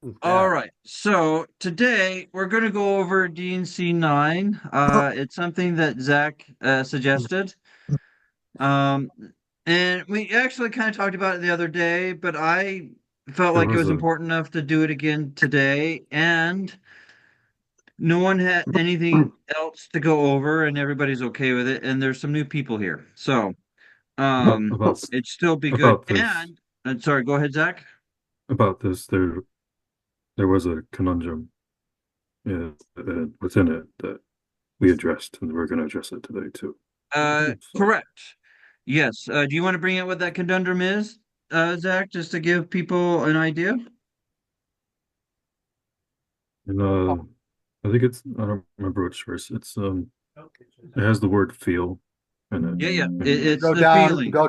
All Okay. right. So today we're going to go over D&C 9. It's something that Zach suggested. Um, and we actually kind of talked about it the other day, but I felt There like it was was a important enough to do it again today. And no one had anything else to go over, and everybody's okay with it. And there's some new people here. So about about it'd still be good. about this And sorry, go ahead, Zach. about this. There was a conundrum within it that we addressed, and we're going to address it today too. So Correct. Yes. Do you want to bring out what that conundrum is, Zach, just to give people an idea? and I think I don't remember which verse. It has the word feel in it. Yeah, yeah. And It's uh, the feeling. uh,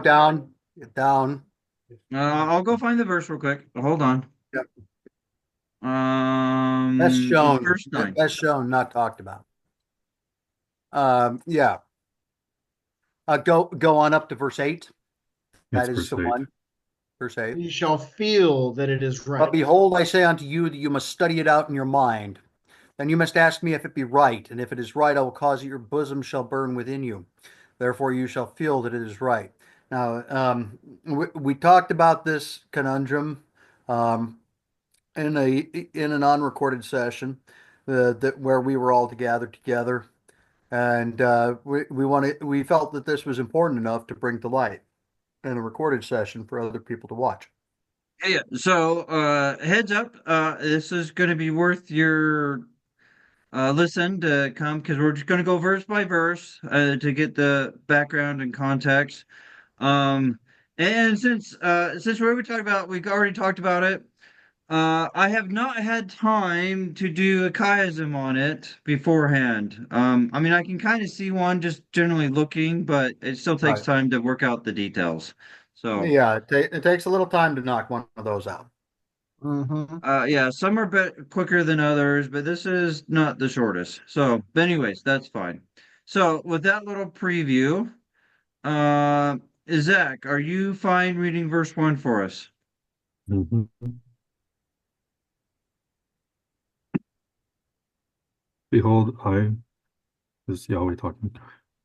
Uh, uh, I'll I'll go find the verse real quick. Hold on. Yep. It's verse 9. As shown, not talked about. Yeah. Go on up to verse 8. That It's is verse the 8. one. Verse 8. You shall feel that it is But right. behold, I say unto you that you must study it out in your mind. Then you must ask me if it be right, and if it is right, I will cause that your bosom shall burn within you. Therefore, you shall feel that it is right. Now, we talked about this conundrum um, in an unrecorded session that where we were all gathered together, and we felt that this was important enough to bring to light in a recorded session for other people to watch. Yeah, yeah. So, heads up, this is going to be worth your listen to come because we're just going to go verse by verse to get the background and context. Um, and since we already talked about, we've already talked about it. I have not had time to do a chiasm on it beforehand. I mean, I can kind of see one just generally looking, but it still takes Right. time to work out the details. So, Yeah, it takes a little time to knock one of those out. Mm-hmm. yeah, some are bit quicker than others, but this is not the shortest. So, but anyways, that's fine. So, with that little preview, uh, Zach, are you fine reading verse 1 for us? Mhm. Behold, this is Yahweh talking.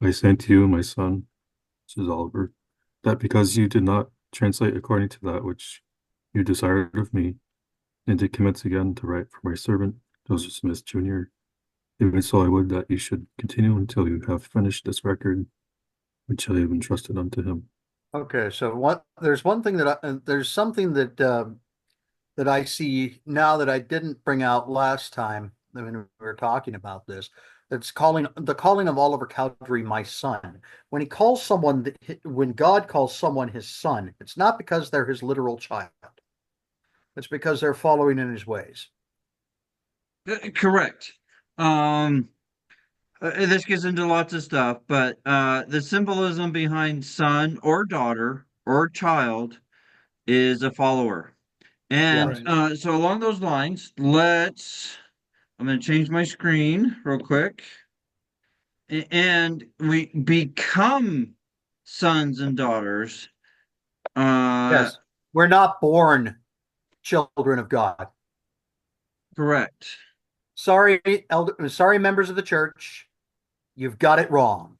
I sent to you, my son, this is Oliver, that because you did not translate according to that which you desired of me, and did commit again to write for my servant, Joseph Smith Jr., even so I would that you should continue until you have finished this record, which I have entrusted unto him. Okay, so there's one thing there's something that I see now that I didn't bring out last time when we were talking about this. It's calling the calling of Oliver Cowdery my son. When God calls someone his son, it's not because they're his literal child. It's because they're following in his ways. Correct. Um, this gets into lots of stuff, but the symbolism behind son or daughter or child is a follower. And Yes. Right. so along those lines, I'm going to change my screen real quick. And we become sons and daughters. Uh, Yes. We're not born children of God. correct. Sorry, members of the church. You've got it wrong.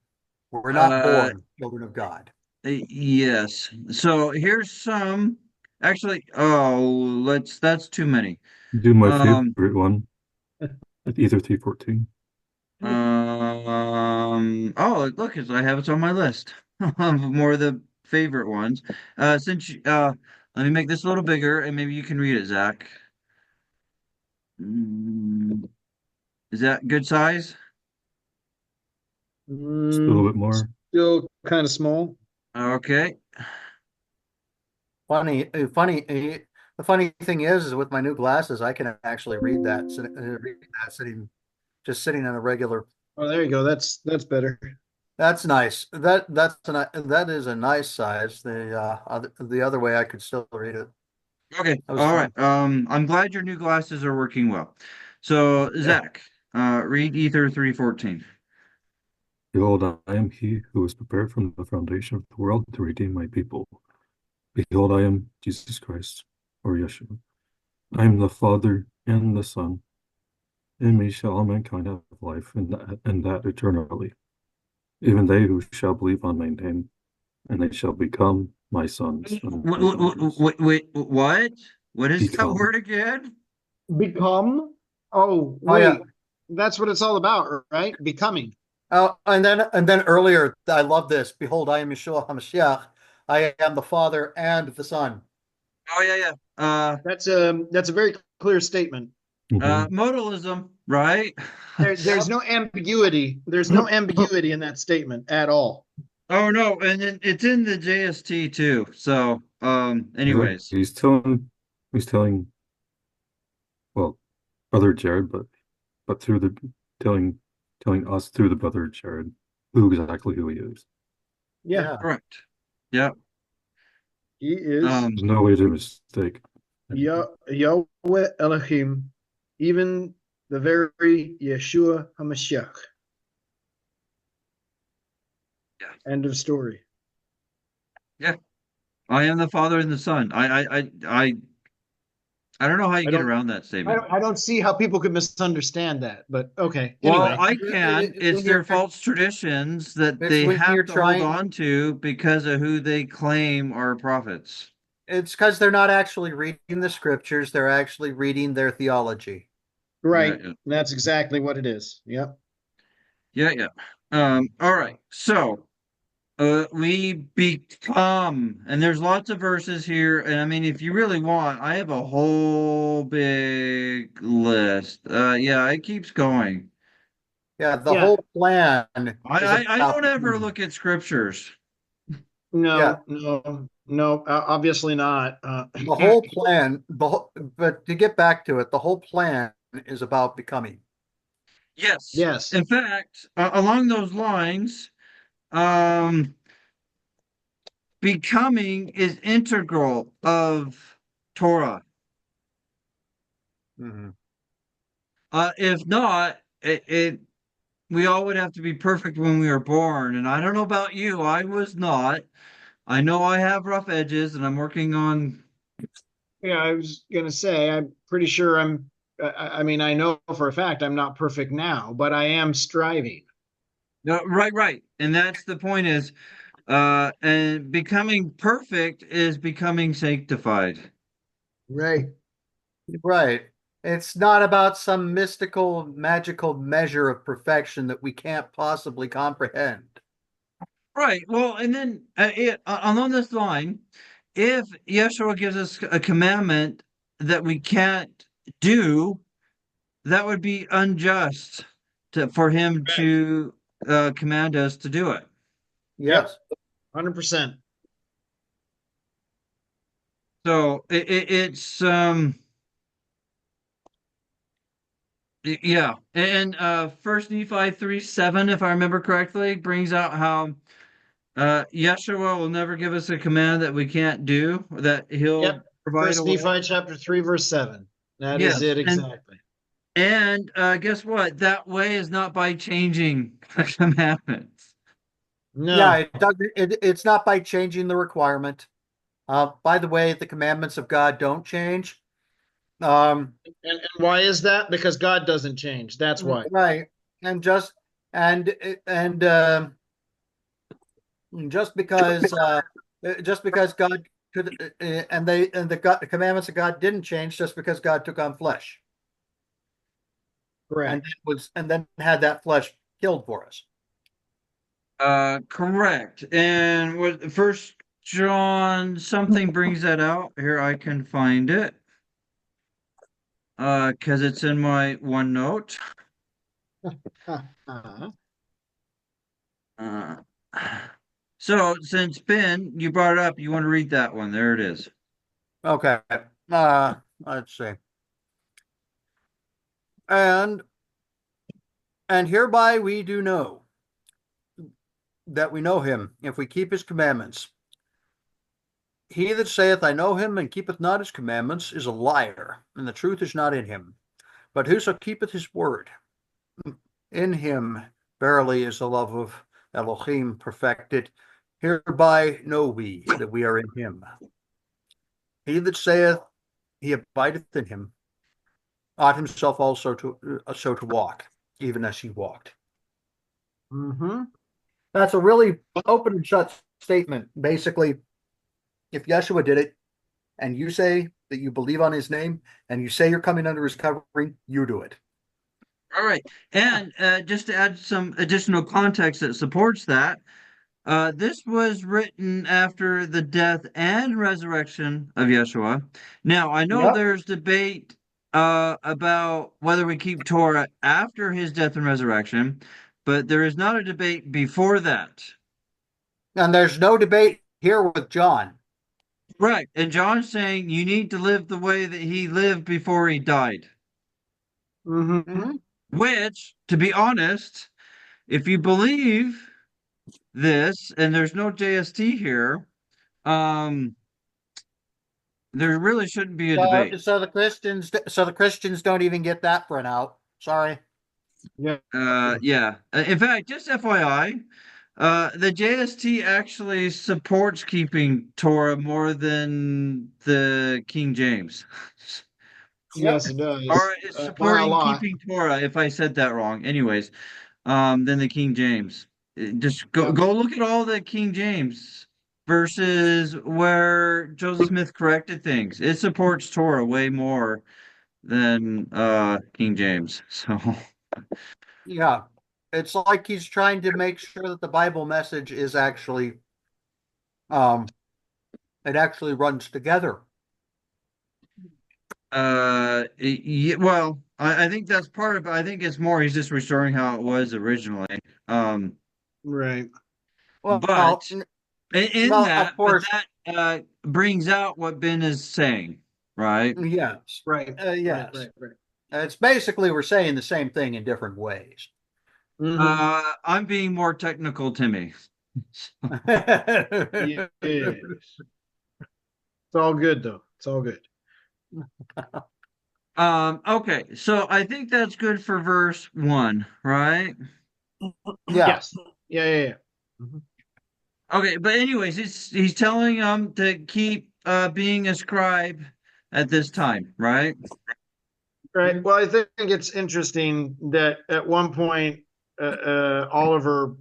We're not Uh, born children of God. yes. So here's some. Actually, that's too many. Do my Um, favorite one, either 314. oh, look, I have it on my list of more of the favorite ones. Let me make this a little bigger and maybe you can read it, Zach. Mm, is that good size? Just a little Mm, bit more. still kind of small. Okay. Funny. The funny thing is with my new glasses, I can actually just sitting in a regular. Oh, there you go. That's better. That's nice. That is a nice size. The other way I could still read it. Okay. That was All right. fun. I'm glad your new glasses are working well. So, Yeah. Zach, read Ether 314. Behold, I am he who was prepared from the foundation of the world to redeem my people. Behold, I am Jesus Christ, or Yeshua. I am the Father and the Son. In me shall all mankind have life, and that eternally. Even they who shall believe on my name, and they shall become my sons and my daughters. Wait, what? What is that Become. word again? Become? Oh, Oh yeah. wait. That's what it's all about, right? Becoming. And then earlier, I love this. Behold, I am Yeshua HaMashiach. I am the Father and the Son. Oh yeah, yeah. That's a very clear statement. Mhm. Modalism, right? There's Yep. no ambiguity. There's no ambiguity in that statement at all. Oh no, and it's in the JST too. So, Yeah, anyways, he's telling, well, brother Jared, but through the telling us through the brother Jared who he is. Yeah, Yeah. correct. Yep. he is There's no way to mistake anything. Yahweh Elohim, even the very Yeshua HaMashiach. Yeah. End of story. Yeah. I am the Father and the Son. I don't know how you I get don't around that statement. I don't see how people could misunderstand that, but okay. Well, Anyway, I can. It's When their you're false traditions that it's they when have you're to hold trying, on to because of who they claim are prophets. it's because they're not actually reading the scriptures, they're actually reading their theology. Yeah, right. yeah, That's exactly what it is. Yep. yeah, yeah. All right. So, we become, and there's lots of verses here, and I mean, if you really want, I have a whole big list. Yeah, it keeps going. Yeah, the Yeah. whole plan is I about don't ever becoming. look at scriptures. Yeah, No. Obviously not. the whole plan, but to get back to it, the whole plan is about becoming. Yes. yes. In fact, along those lines, um, becoming is integral of Torah. Mhm. If not, we all would have to be perfect when we were born. And I don't know about you, I was not. I know I have rough edges, and I'm working on. Yeah, I was gonna say, I'm pretty sure I mean, I know for a fact I'm not perfect now, but I am striving. No, right, right, and that's the point. Is and becoming perfect is becoming sanctified. Right. Right. It's not about some mystical, magical measure of perfection that we can't possibly comprehend. Right. Well, and then along this line, if Yeshua gives us a commandment that we can't do, that would be unjust for him Correct. to command us to do it. Yep. Yes. 100%. So it's yeah, and First Nephi 3:7, if I remember correctly, brings out how Yeshua will never give us a command that we can't do, that he'll Yep. provide a First way. Nephi chapter 3, verse 7. That is Yes, it exactly. and guess what? That way is not by changing the commandments. Yeah, No. it doesn't, it's not by changing the requirement. By the way, the commandments of God don't change. Um, And why is that? Because God doesn't change. That's why. right. And and and just because God could and the commandments of God didn't change just because God took on flesh and Correct. then had that flesh killed for us. Correct. And what First John something brings that out. Here I can find it. Because it's in my OneNote. Uh-huh. Uh, so since Ben, you brought it up, you want to read that one. There it is. Okay. Let's see. And hereby we do know that we know him if we keep his commandments. He that saith, I know him, and keepeth not his commandments, is a liar, and the truth is not in him. But whoso keepeth his word, in him verily is the love of Elohim perfected. Hereby know we that we are in him. He that saith, he abideth in him, ought himself also to walk, even as he walked. Mm-hmm. That's a really open and shut statement. Basically, if Yeshua did it, and you say that you believe on his name, and you say you're coming under his covering, you do it. All right. And just to add some additional context that supports that, this was written after the death and resurrection of Yeshua. Now, I know Yep. there's debate about whether we keep Torah after his death and resurrection, but there is not a debate before that. And there's no debate here with John. Right. And John's saying you need to live the way that he lived before he died. Mm-hmm. Which, to be honest, if you believe this, and there's no JST here, um, there really shouldn't be a debate. So the Christians don't even get that print out. Sorry. Yeah. Yeah. In fact, just FYI, the JST actually supports keeping Torah more than the King James. Yes, it does. Or it's By a supporting lot. keeping Torah, if I said that wrong. Anyways, than the King James. Just go Yep. go look at all the King James versus where Joseph Smith corrected things. It supports Torah way more than King James. So Yeah. It's like he's trying to make sure that the Bible message is actually it actually runs together. well, I think that's part of it. I think it's more he's just restoring how it was originally. Um, Right. but in Well, of that, but course, that brings out what Ben is saying, right? yes. Right. Yes. Right. It's basically we're saying the same thing in different ways. Mm-hmm. I'm being more technical, Timmy. Yes. It's all good though. It's all good. Okay, so I think that's good for verse 1, right? Yeah. Yes. Yeah. Mm-hmm. Okay, but anyways, he's telling them to keep being a scribe at this time, right? Right. Well, I think it's interesting that at one point Oliver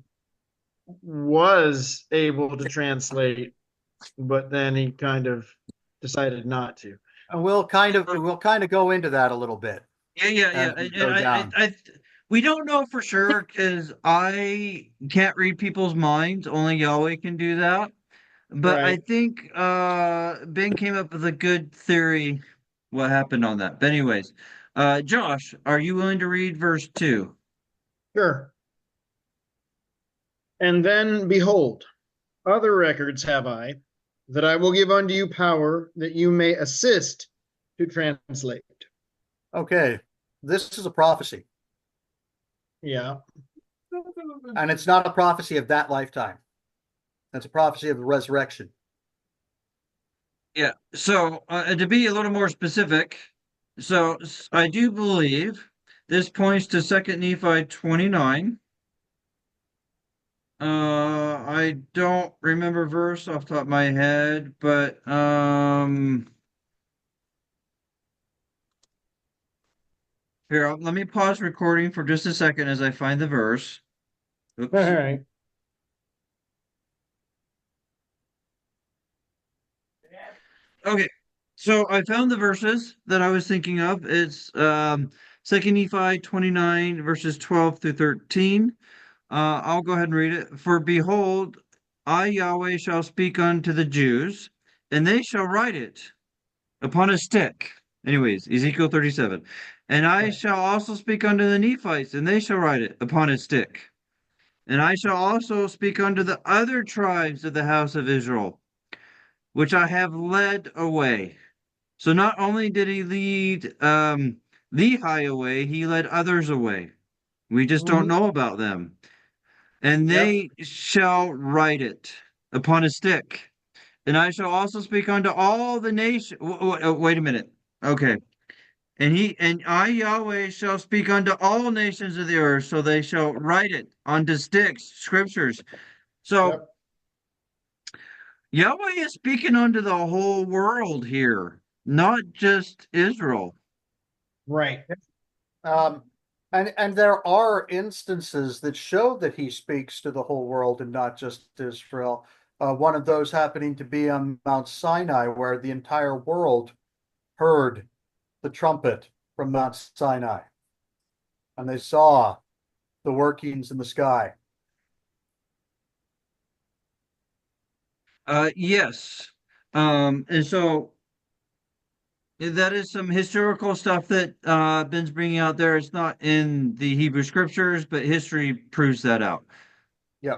was able to translate, but then he kind of decided not to. And we'll kind of go into that a little bit Yeah. as we And go down. we don't know for sure because I can't read people's minds. Only Yahweh can do that. But I Right. think Ben came up with a good theory what happened on that. But anyways, Josh, are you willing to read verse 2? Sure. And then behold, other records have I, that I will give unto you power that you may assist to translate. Okay. This is a prophecy. Yeah. And it's not a prophecy of that lifetime. That's a prophecy of the resurrection. Yeah. So to be a little more specific, so I do believe this points to Second Nephi 29. I don't remember verse off the top of my head, but here, let me pause recording for just a second as I find the verse. Oops. All right. Okay, so I found the verses that I was thinking of. It's Second Nephi 29 verses 12 through 13. I'll go ahead and read it. For behold, I Yahweh shall speak unto the Jews, and they shall write it upon a stick. Anyways, Ezekiel 37. And I Right. shall also speak unto the Nephites, and they shall write it upon a stick. And I shall also speak unto the other tribes of the house of Israel, which I have led away. So not only did he lead Lehi away, he led others away. We just don't Mm-hmm. know about them. And Yep. they shall write it upon a stick. And I shall also speak unto all the nation. Wait a minute. Okay. And I Yahweh shall speak unto all nations of the earth, so they shall write it onto sticks, scriptures. So Yep. Yahweh is speaking unto the whole world here. not just Israel. Right. Um, and there are instances that show that he speaks to the whole world and not just Israel. One of those happening to be on Mount Sinai, where the entire world heard the trumpet from Mount Sinai, and they saw the workings in the sky. Yes. And so that is some historical stuff that Ben's bringing out there. It's not in the Hebrew scriptures, but history proves that out. Yeah.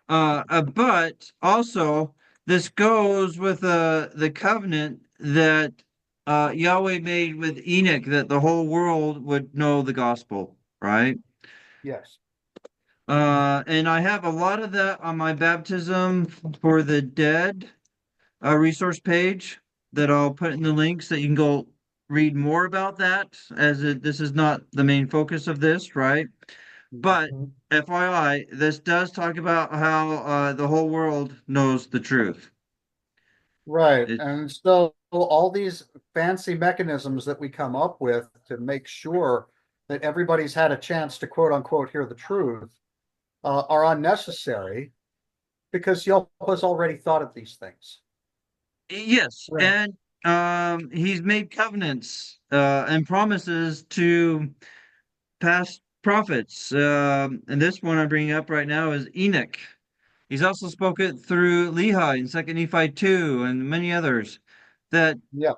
But also, this goes with the covenant that Yahweh made with Enoch, that the whole world would know the gospel, right? Yes. And I have a lot of that on my baptism for the dead resource page that I'll put in the links that you can go read more about that, as this is not the main focus of this, right? But Mhm. FYI, this does talk about how the whole world knows the truth. Right. It, And so all these fancy mechanisms that we come up with to make sure that everybody's had a chance to quote unquote hear the truth are unnecessary because Yelpa's already thought of these things. yes, Right. and he's made covenants and promises to past prophets. And this one I'm bringing up right now is Enoch. He's also spoken through Lehi in 2nd Nephi 2 and many others that Yeah.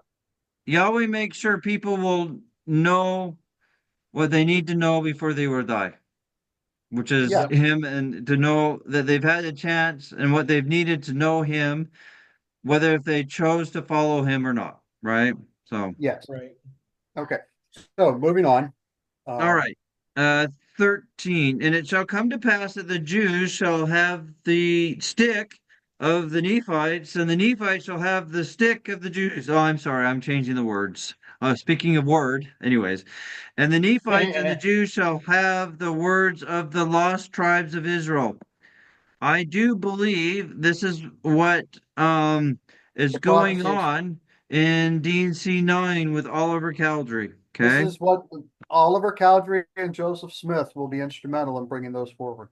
Yahweh makes sure people will know what they need to know before they will die, which is Yeah. Yep. him, and to know that they've had a chance and what they've needed to know him, whether if they chose to follow him or not, right? So, Yes. Right. Okay. So moving on. all Um, right. 13. And it shall come to pass that the Jews shall have the stick of the Nephites, and the Nephites shall have the stick of the Jews. Oh, I'm sorry, I'm changing the words. Speaking of word, anyways. And the Nephites and the Jews shall have the words of the lost tribes of Israel. I do believe this is what is the going prophecy. on in D&C 9 with Oliver Cowdery. This Okay. is what Oliver Cowdery and Joseph Smith will be instrumental in bringing those forward.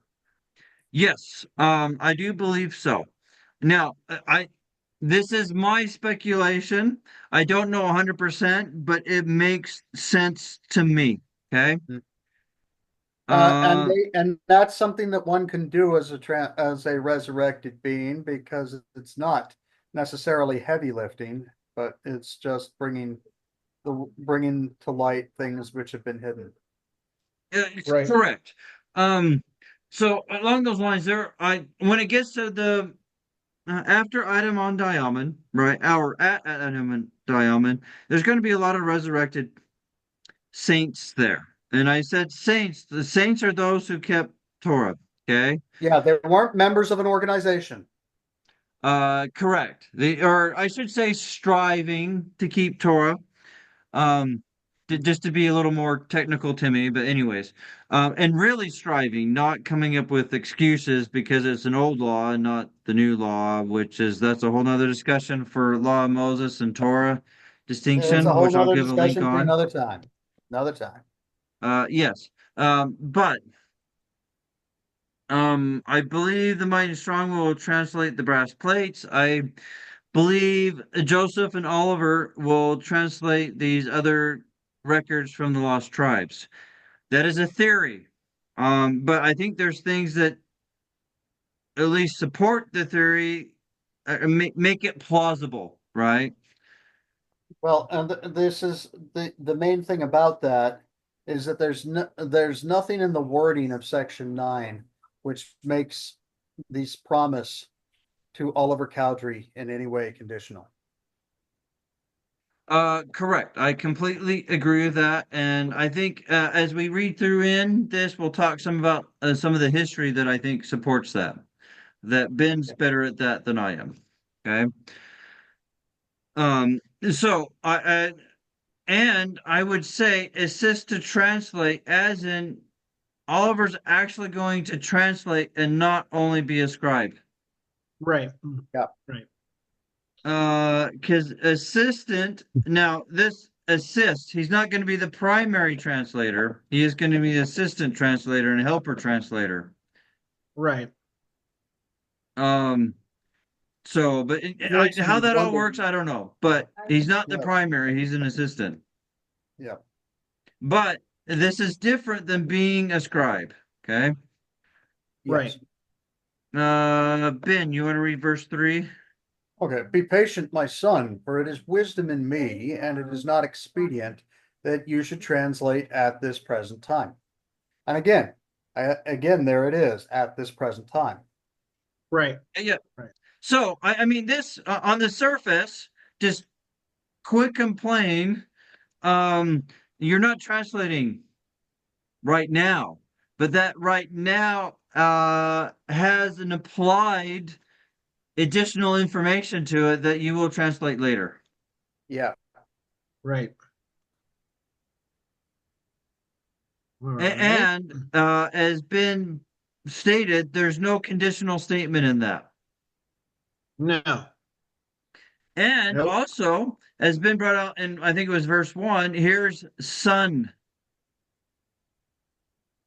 Yes, I do believe so. Now, I this is my speculation. I don't know 100%, but it makes sense to me. Okay. And Uh, and that's something that one can do as as a resurrected being because it's not necessarily heavy lifting, but it's just bringing to light things which have been hidden. it's Right. correct. So along those lines, there, I when it gets to the after Adam on Diamond, right? Our at Adam and Diamond, there's going to be a lot of resurrected saints there. And I said saints. The saints are those who kept Torah. Okay. Yeah, they weren't members of an organization. Correct. Or I should say, striving to keep Torah. Um, just to be a little more technical to me, but anyways, and really striving, not coming up with excuses because it's an old law and not the new law, that's a whole nother discussion for Law of Moses and Torah It's a distinction, whole which I'll nother give a link discussion for on. another time. Another time. Yes. But I believe the Mighty Strong will translate the brass plates. I believe Joseph and Oliver will translate these other records from the lost tribes. That is a theory. But I think there's things that at least support the theory, make it plausible, right? Well, and this is the main thing about that is that there's nothing in the wording of section 9 which makes these promise to Oliver Cowdery in any way conditional. Correct. I completely agree with that. And I think as we read through in this, we'll talk some about some of the history that I think supports that. That Ben's better at that than I am. Okay. Um, so and I would say assist to translate, as in Oliver's actually going to translate and not only be a scribe. Right. Yeah. Right. Because assistant, now this assist, he's not going to be the primary translator. He is going to be the assistant translator and helper translator. Right. So, but Makes how me that all wonder- works, I don't know. But he's not the Yeah. primary, he's an assistant. Yeah. But this is different than being a scribe. Okay. Right. Ben, you want to read verse 3? Okay, be patient, my son, for it is wisdom in me, and it is not expedient that you should translate at this present time. And again, there it is, at this present time. Right. Yeah. Right. So, I mean, this on the surface, just quick complain. You're not translating right now, but that right now has an applied additional information to it that you will translate later. Yeah. Right. All right. And as been stated, there's no conditional statement in that. No. And Nope. also, as been brought out in, I think it was verse 1, here's son.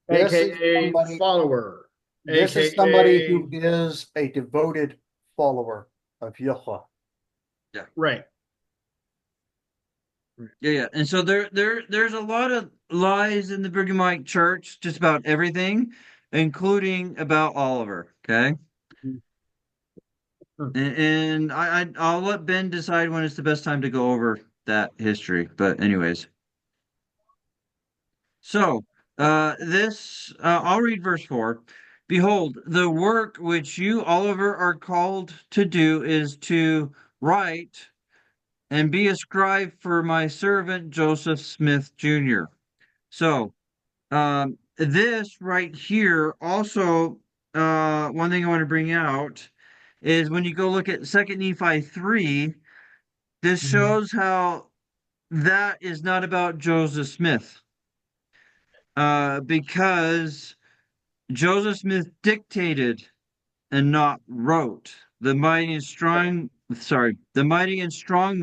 This is AKA somebody- follower. This is somebody who is a devoted follower of Yeshua. Right. Yeah. And so there's a lot of lies in the Brighamite church, just about everything, including about Oliver. Okay. And I'll let Ben decide when it's the best time to go over that history. But anyways. So I'll read verse 4. Behold, the work which you, Oliver, are called to do is to write and be a scribe for my servant Joseph Smith Jr. So this right here also, one thing I want to bring out is when you go look at 2 Nephi 3, this shows how that is not about Joseph Smith. Because Joseph Smith dictated and not wrote. The mighty and strong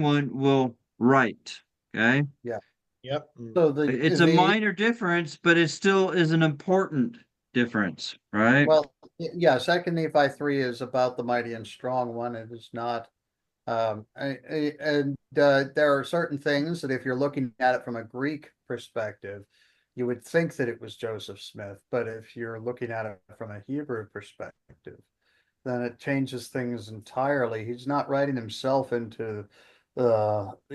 one will write. Okay. Yep. So It's a minor difference, but it still is an important difference, right? well, yeah, 2 Nephi 3 is about the mighty and strong one. It is not. And there are certain things that if you're looking at it from a Greek perspective, you would think that it was Joseph Smith, but if you're looking at it from a Hebrew perspective, then it changes things entirely. He's not writing himself into the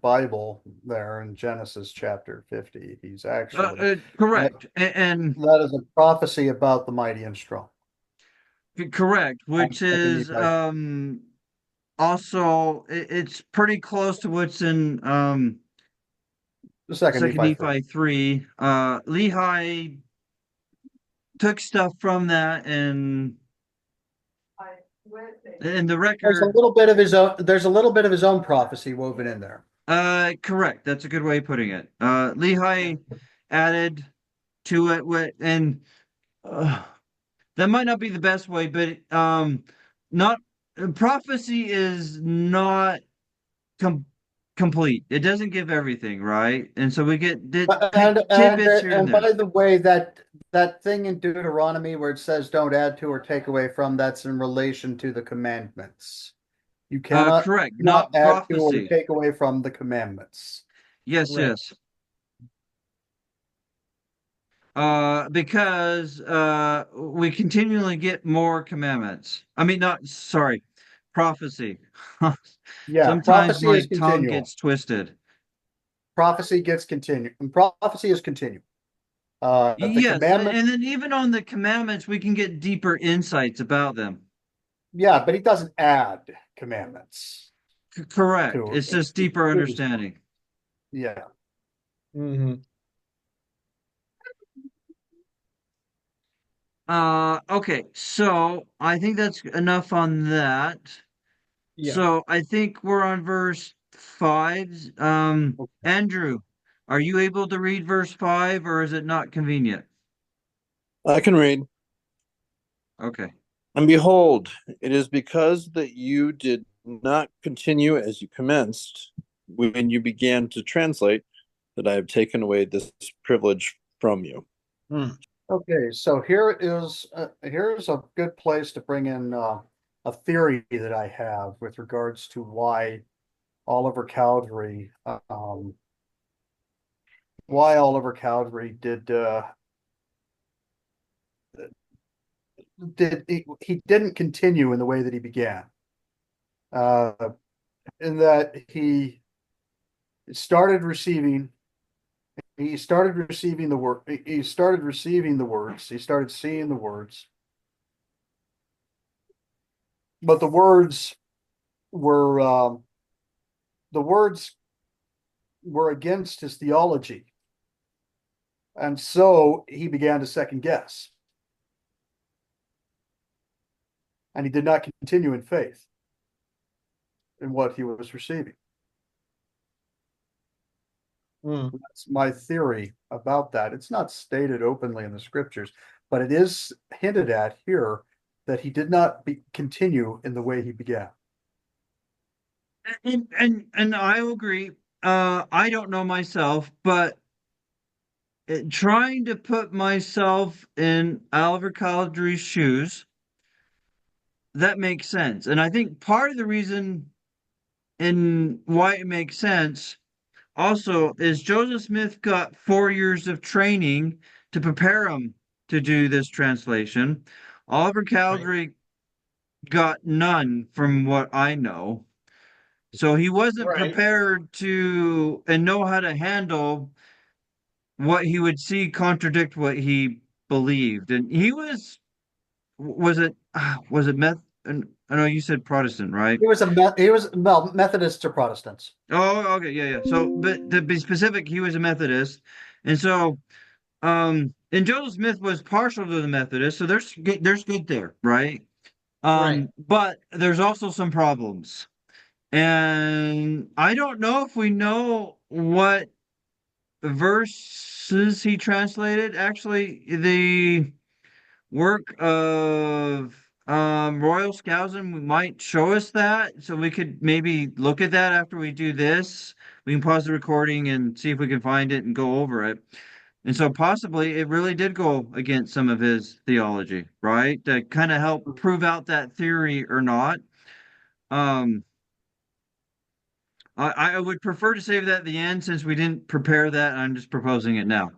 Bible there in Genesis chapter 50. He's actually Correct. And that is a prophecy about the mighty and strong. correct, which is also it's pretty close to what's in The second 2 Nephi Nephi 3. Lehi took stuff from that and in the There's record. a little bit of his own. There's a little bit of his own prophecy woven in there. Correct. That's a good way of putting it. Lehi added to it, and that might not be the best way, but not prophecy is not complete. It doesn't give everything, right? And so we get tidbits here and there. By the way, that thing in Deuteronomy where it says don't add to or take away from, that's in relation to the commandments. You cannot correct, not add to or prophecy. take away from the commandments. Yes, Right. yes. Because we continually get more commandments. I mean, prophecy. Yeah, Sometimes prophecy my is tongue continual. gets twisted. Prophecy gets continued, and prophecy is continual. The Yes, commandment, and then even on the commandments, we can get deeper insights about them. yeah, but he doesn't add commandments. Correct. to It's it. just deeper understanding. Yeah. Mm-hmm. Okay, so I think that's enough on that. Yeah. So I think we're on verse 5. Andrew, are you able to read verse 5 or is it not convenient? I can read. Okay. And behold, it is because that you did not continue as you commenced when you began to translate, that I have taken away this privilege from you. Okay, so here's a good place to bring in a theory that I have with regards to why Oliver Cowdery he didn't continue in the way that he began. In that he started receiving the word, he started receiving the words, he started seeing the words, but were the words were against his theology, and so he began to second guess, and he did not continue in faith in what he was receiving. That's my theory about that. It's not stated openly in the scriptures, but it is hinted at here that he did not continue in the way he began. And I agree. I don't know myself, but trying to put myself in Oliver Cowdery's shoes, that makes sense. And I think part of the reason and why it makes sense also is Joseph Smith got 4 years of training to prepare him to do this translation. Oliver Cowdery got none from what I know. So he wasn't prepared to and know how to handle what he would see contradict what he believed. And he was it Meth? And I know you said Protestant, right? He was Methodists or Protestants. Oh, okay, yeah. So, but to be specific, he was a Methodist, and so, and Joseph Smith was partial to the Methodist, so there's good there, right? But there's also some problems, and I don't know if we know what verses he translated. Actually, the work of Royal Skousen might show us that, so we could maybe look at that after we do this. We can pause the recording and see if we can find it and go over it. And so possibly it really did go against some of his theology, right? To kind of help prove out that theory or not. Um, I would prefer to save that at the end since we didn't prepare that. I'm just proposing it now.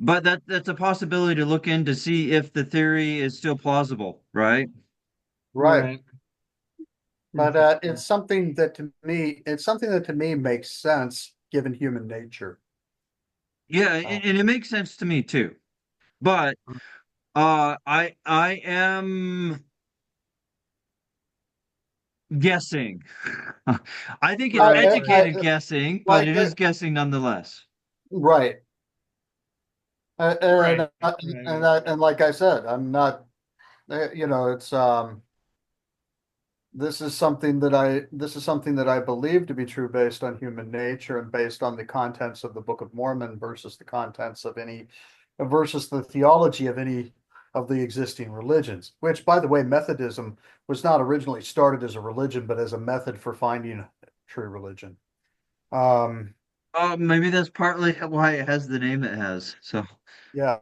But that's a possibility to look in to see if the theory is still plausible, right? Right. But it's something that to me makes sense given human nature. Yeah, and it makes sense to me too. But I am guessing. I think it's educated guessing, but it is guessing nonetheless. Right. And like I said, I'm not, it's this is something that I believe to be true based on human nature and based on the contents of the Book of Mormon versus the theology of any of the existing religions, which, by the way, Methodism was not originally started as a religion, but as a method for finding true religion. Maybe that's partly why it has the name it has. So yeah.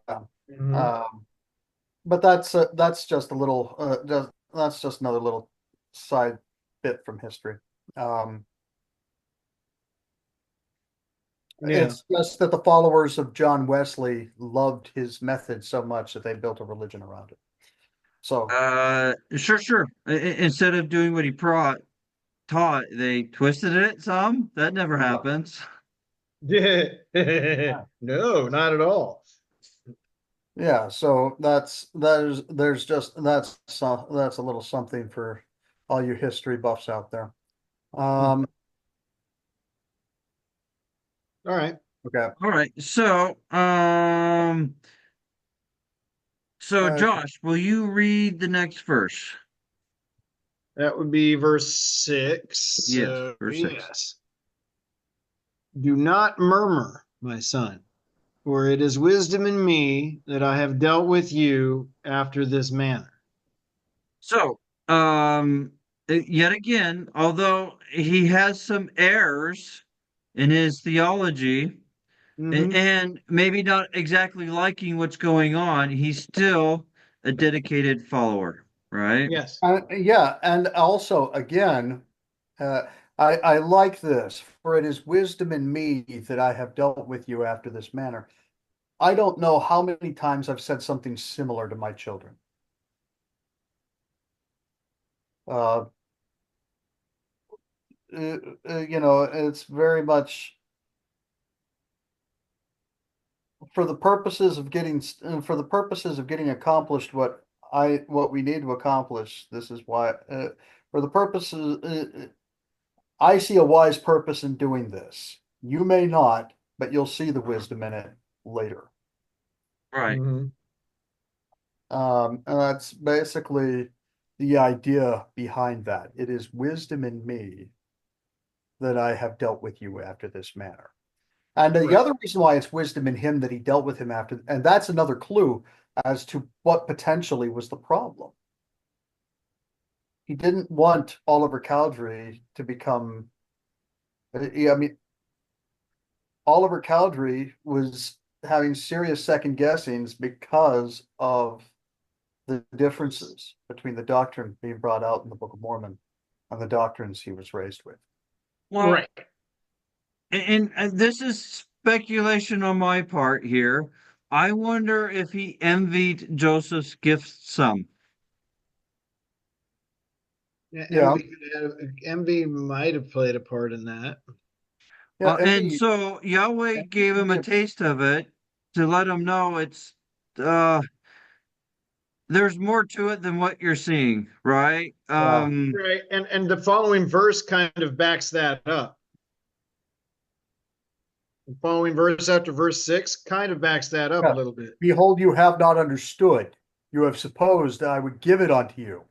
But that's just a little that's just another little side bit from history. It's just that the followers of John Wesley loved his method so much that they built a religion around it. So sure. Instead of doing what he taught, they twisted it some. That never happens. Yeah. No, not at all. Yeah, so that's a little something for all you history buffs out there. All right. Okay. All right. So Josh, will you read the next verse? That would be verse 6. Yes, verse 6. Yes. Do not murmur, my son, for it is wisdom in me that I have dealt with you after this manner. So, yet again, although he has some errors in his theology Mhm. and maybe not exactly liking what's going on, he's still a dedicated follower, right? Yes. Yeah, and also again, uh, I like this. For it is wisdom in me that I have dealt with you after this manner. I don't know how many times I've said something similar to my children. Uh, it's very much for the purposes of getting accomplished what we need to accomplish. This is why, for the purposes, I see a wise purpose in doing this. You may not, but you'll see the wisdom in it later. Right. Hmm. And that's basically the idea behind that. It is wisdom in me that I have dealt with you after this manner. And the Right. other reason why it's wisdom in him that he dealt with him after, and that's another clue as to what potentially was the problem. He didn't want Oliver Cowdery to become, I mean, Oliver Cowdery was having serious second guessings because of the differences between the doctrine being brought out in the Book of Mormon and the doctrines he was raised with. Well, Right. and this is speculation on my part here. I wonder if he envied Joseph's gifts some. Yeah, Yeah, envy might have played a part in that. yeah, And envy, so Yahweh envy gave can him be a taste of it to let him know uh there's more to it than what you're seeing, right? Right. And the following verse kind of backs that up. The following verse after verse 6 kind of backs that up a yeah. little bit. Behold, you have not understood. You have supposed I would give it unto you,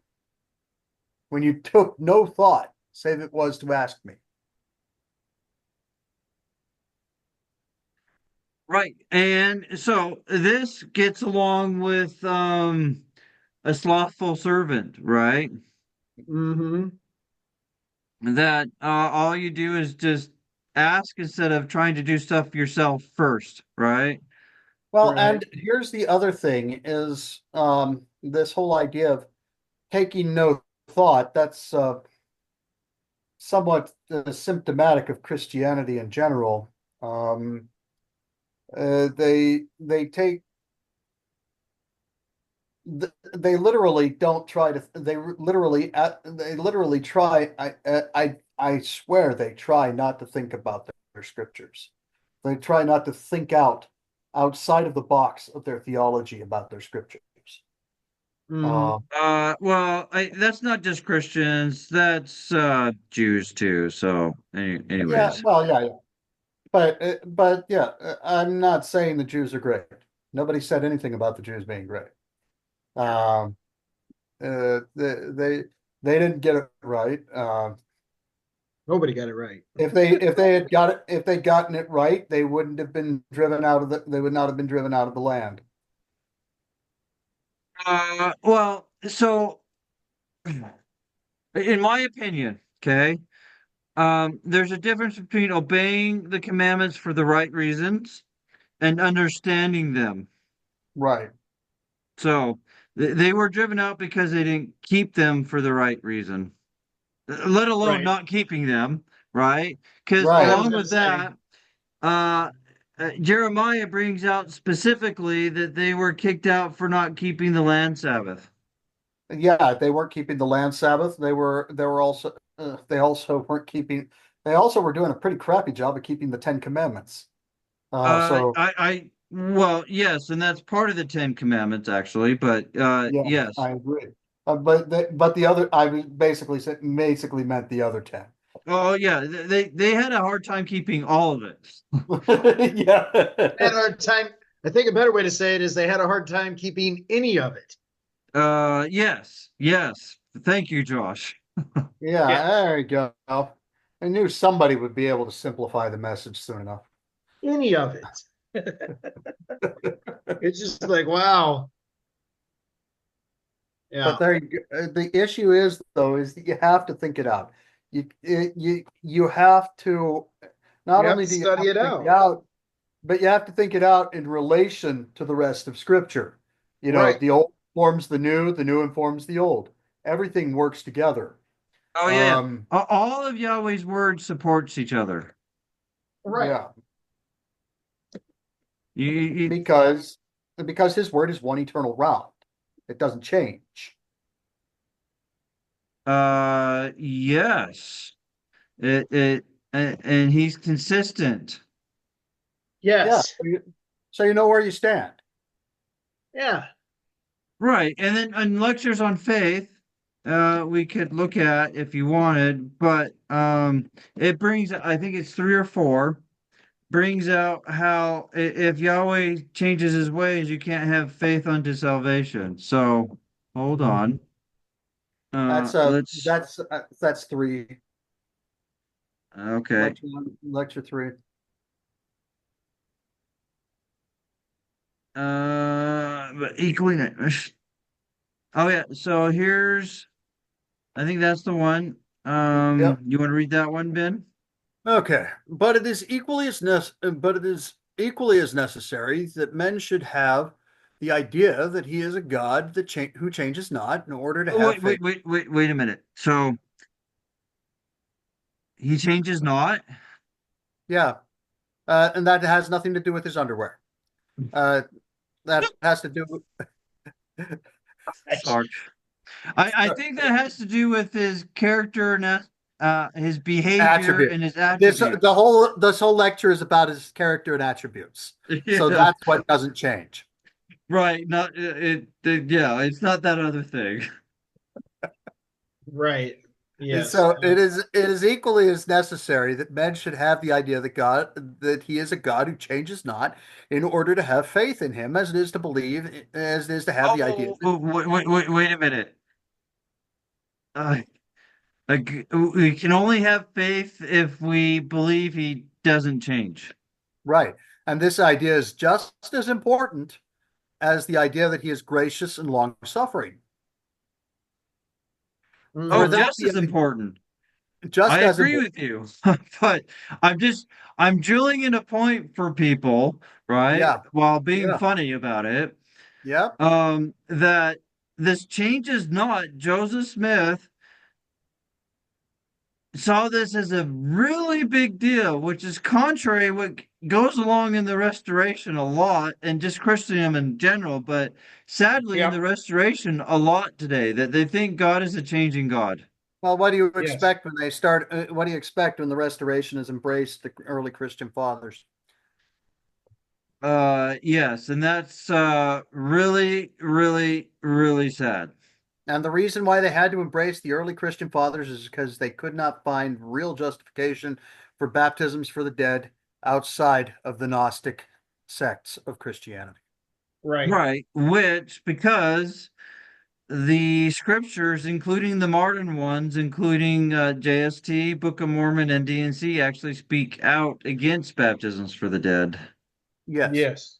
when you took no thought, save it was to ask me. Right. And so this gets along with a slothful servant, right? Hmm. That all you do is just ask instead of trying to do stuff yourself first, right? Well, Right. and here's the other thing is this whole idea of taking no thought. That's somewhat symptomatic of Christianity in general. Um, they take they literally don't try to they literally try I swear they try not to think about their scriptures. They try not to think outside of the box of their theology about their scriptures. Hmm. Um, Well, that's not just Christians, that's Jews too. So, yeah, anyways. well, yeah, yeah. But yeah, I'm not saying the Jews are great. Nobody said anything about the Jews being great. Um, they didn't get it right. Nobody got it right. If they'd gotten it right, they wouldn't have been driven out of they would not have been driven out of the land. Well, so in my opinion, okay, there's a difference between obeying the commandments for the right reasons and understanding them. Right, So they were driven out because they didn't keep them for the right reason, let alone Right. not keeping them, right? Because I right. was along going to with say, that, uh, Jeremiah brings out specifically that they were kicked out for not keeping the land Sabbath. Yeah, they weren't keeping the land Sabbath. They were also they also weren't keeping. They also were doing a pretty crappy job of keeping the Ten Commandments. So Well, yes, and that's part of the Ten Commandments, actually. But yeah, yes. I agree. But the other I was basically meant the other 10. Oh, yeah, they had a hard time keeping all of it. they had a Yeah. hard time. I think a better way to say it is they had a hard time keeping any of it. Yes, yes. Thank you, Josh. Yeah, Yes. there you go. I knew somebody would be able to simplify the message soon enough. Any of it. It's just like, wow. Yeah. But there, the issue is though is that you have to think it out. You have to not You have only to do you study have it to think it out. out, but you have to think it out in relation to the rest of Scripture. You know, Right. the old informs the new informs the old. Everything works together. Oh yeah. All of Yahweh's words supports each other. Right. Yeah, You, because his word is one eternal round. It doesn't change. yes. And he's consistent. Yeah, Yes. so you know where you stand. Yeah. Right. And then on lectures on faith, we could look at if you wanted, but it brings, I think it's 3 or 4, brings out how if Yahweh changes his ways, you can't have faith unto salvation. So hold on. Let's That's 3. okay. Lecture 3. But equally. Oh yeah. So here's, I think that's the one. Yep. You want to read that one, Ben? Okay, but it is equally as necessary that men should have the idea that he is a God who changes not, in order to Oh, have faith. wait a minute. So he changes not? Yeah, and that has nothing to do with his underwear. That has to do with Sorry. I think that has to do with his character and his behavior attribute. and his attributes. This whole lecture is about his character and attributes. So Yeah. that's what doesn't change. Right. Not yeah, it's not that other thing. Right. And Yes. so it is equally as necessary that men should have the idea that he is a God who changes not, in order to have faith in him, as it is to believe, as it is to have the idea. Wait a minute. We can only have faith if we believe he doesn't change. Right. And this idea is just as important as the idea that he is gracious and long suffering. Oh, Mhm. just as important. Just I as agree important. with you, but I'm drilling in a point for people, right? Yeah. While being Yeah. funny about it. Yeah. That this changes not. Joseph Smith saw this as a really big deal, which is contrary to what goes along in the Restoration a lot, and just Christendom in general, but sadly in Yeah. the Restoration a lot today, that they think God is a changing God. Well, what do you Yes. expect when they start? What do you expect when the Restoration has embraced the early Christian fathers? Yes, and that's really, really, really sad. And the reason why they had to embrace the early Christian fathers is because they could not find real justification for baptisms for the dead outside of the Gnostic sects of Christianity. Right. Right, which because the scriptures, including the modern ones, including JST, Book of Mormon, and D&C, actually speak out against baptisms for the dead. Yes. Yes.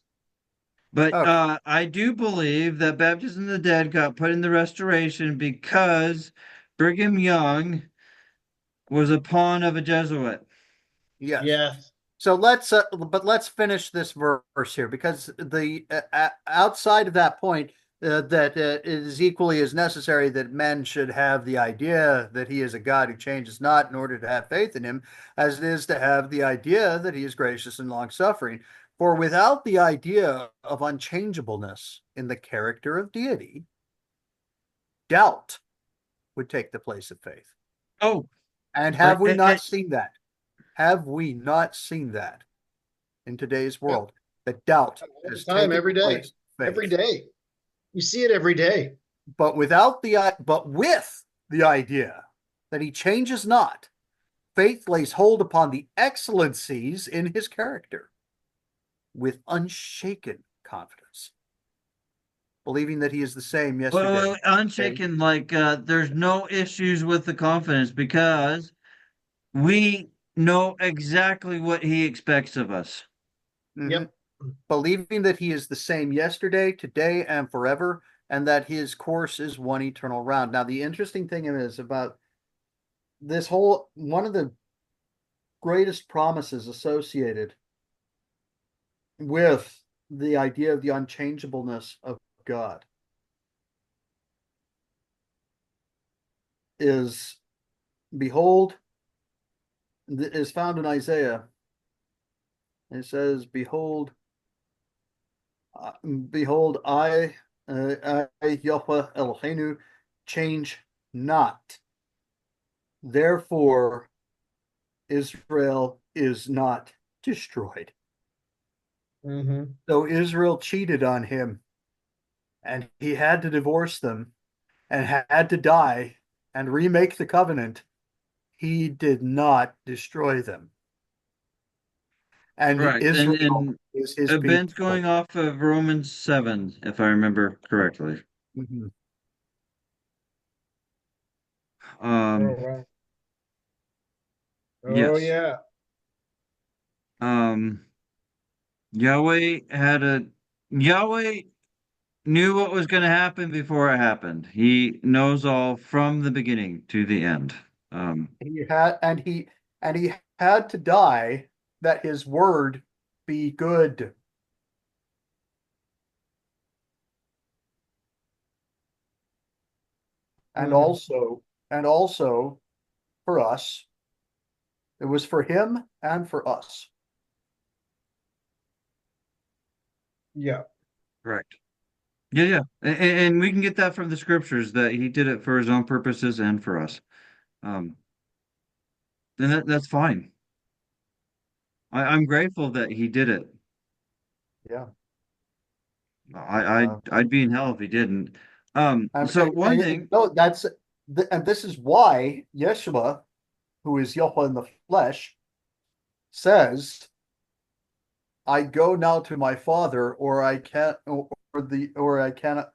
But Okay. I do believe that baptism of the dead got put in the Restoration because Brigham Young was a pawn of a Jesuit. Yes. Yes. So let's finish this verse here, because the outside of that point, that it is equally as necessary that men should have the idea that he is a God who changes not, in order to have faith in him, as it is to have the idea that he is gracious and long suffering. For without the idea of unchangeableness in the character of deity, doubt would take the place of faith. Oh, And have we not seen that? Have we not seen that in today's world? That doubt All has the time, taken every day. place of faith. Every day. You see it every day. But with the idea that he changes not, faith lays hold upon the excellencies in his character with unshaken confidence, believing that he is the same yesterday. well, unshaken, like there's no issues with the confidence because we know exactly what he expects of us. Mhm. Yep. Believing that he is the same yesterday, today, and forever, and that his course is one eternal round. Now, the interesting thing is about this whole, one of the greatest promises associated with the idea of the unchangeableness of God is, behold, is found in Isaiah. It says, behold, I, YHWH Elohim, change not. Therefore, Israel is not destroyed. Mm-hmm. So Israel cheated on him, and he had to divorce them and had to die and remake the covenant. He did not destroy them. And Right. Israel is his Ben's people. going off of Romans 7, if I remember correctly. Mhm. Oh, wow. Oh, Yes. yeah. Um, Yahweh Yahweh knew what was going to happen before it happened. He knows all from the beginning to the end. He had to die that his word be good. And Mhm. also for us. It was for him and for us. Yeah. Correct. Yeah. And we can get that from the scriptures that he did it for his own purposes and for us. Um, and that's fine. I'm grateful that he did it. Yeah. I'd be in hell if he didn't. So one And thing, no, and this is why Yeshua, who is Yahweh in the flesh, says, "I go now to my Father, or I can't, or I cannot."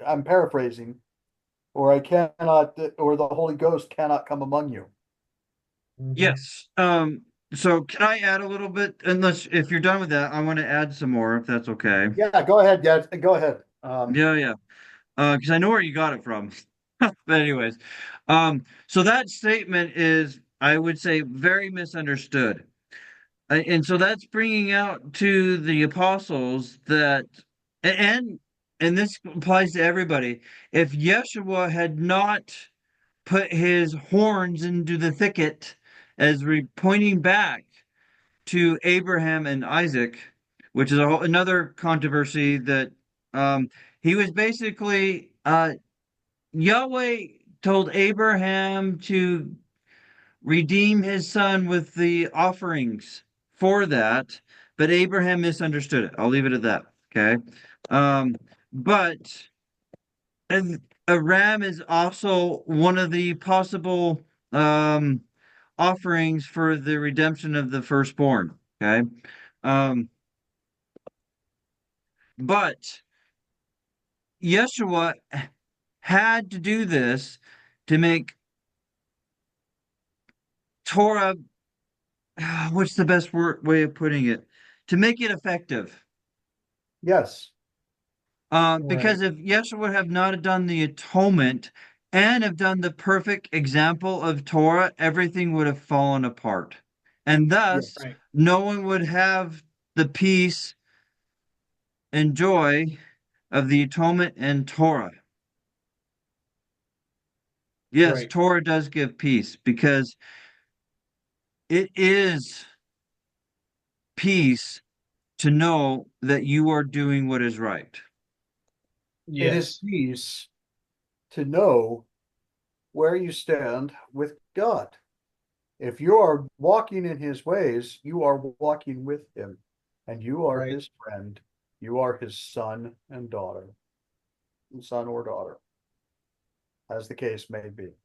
I'm paraphrasing, or I cannot, or the Holy Ghost cannot come among you. Mhm. yes. So can I add a little bit? Unless if you're done with that, I want to add some more, if that's okay. Yeah, go ahead. Yeah, go ahead. Yeah. Because I know where you got it from. But anyways, so that statement is, I would say, very misunderstood. And so that's bringing out to the apostles that, and and this applies to everybody. If Yeshua had not put his horns into the thicket, as we pointing back to Abraham and Isaac, which is another controversy that um, he was basically Yahweh told Abraham to redeem his son with the offerings for that, but Abraham misunderstood it. I'll leave it at that. Okay. But and a ram is also one of the possible um, offerings for the redemption of the firstborn. Okay. Um, but Yeshua had to do this to make Torah, what's the best way of putting it? To make it effective. Yes. Because Right. if Yeshua would have not done the atonement and have done the perfect example of Torah, everything would have fallen apart. And thus, Yes. Right. no one would have the peace and joy of the atonement and Torah. Yes, Right. Torah does give peace because it is peace to know that you are doing what is right. It is Yes. peace to know where you stand with God. If you are walking in his ways, you are walking with him, and you are Right. his friend. You are his son and daughter, son or daughter, as the case may be.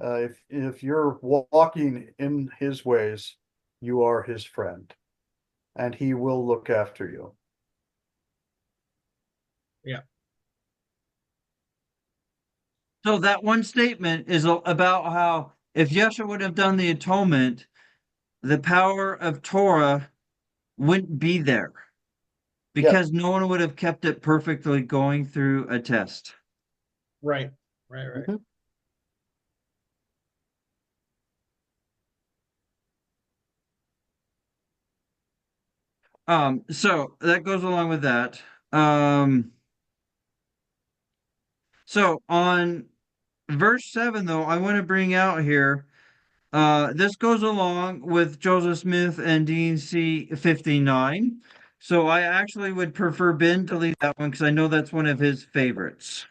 If you're walking in his ways, you are his friend, and he will look after you. Yeah. So that one statement is about how if Yeshua would have done the atonement, the power of Torah wouldn't be there. because no one would have kept it perfectly going through a test. Right. Right. Mhm. So that goes along with that. So on verse 7, though, I want to bring out here, this goes along with Joseph Smith and D&C 59. So I actually would prefer Ben to lead that one because I know that's one of his favorites.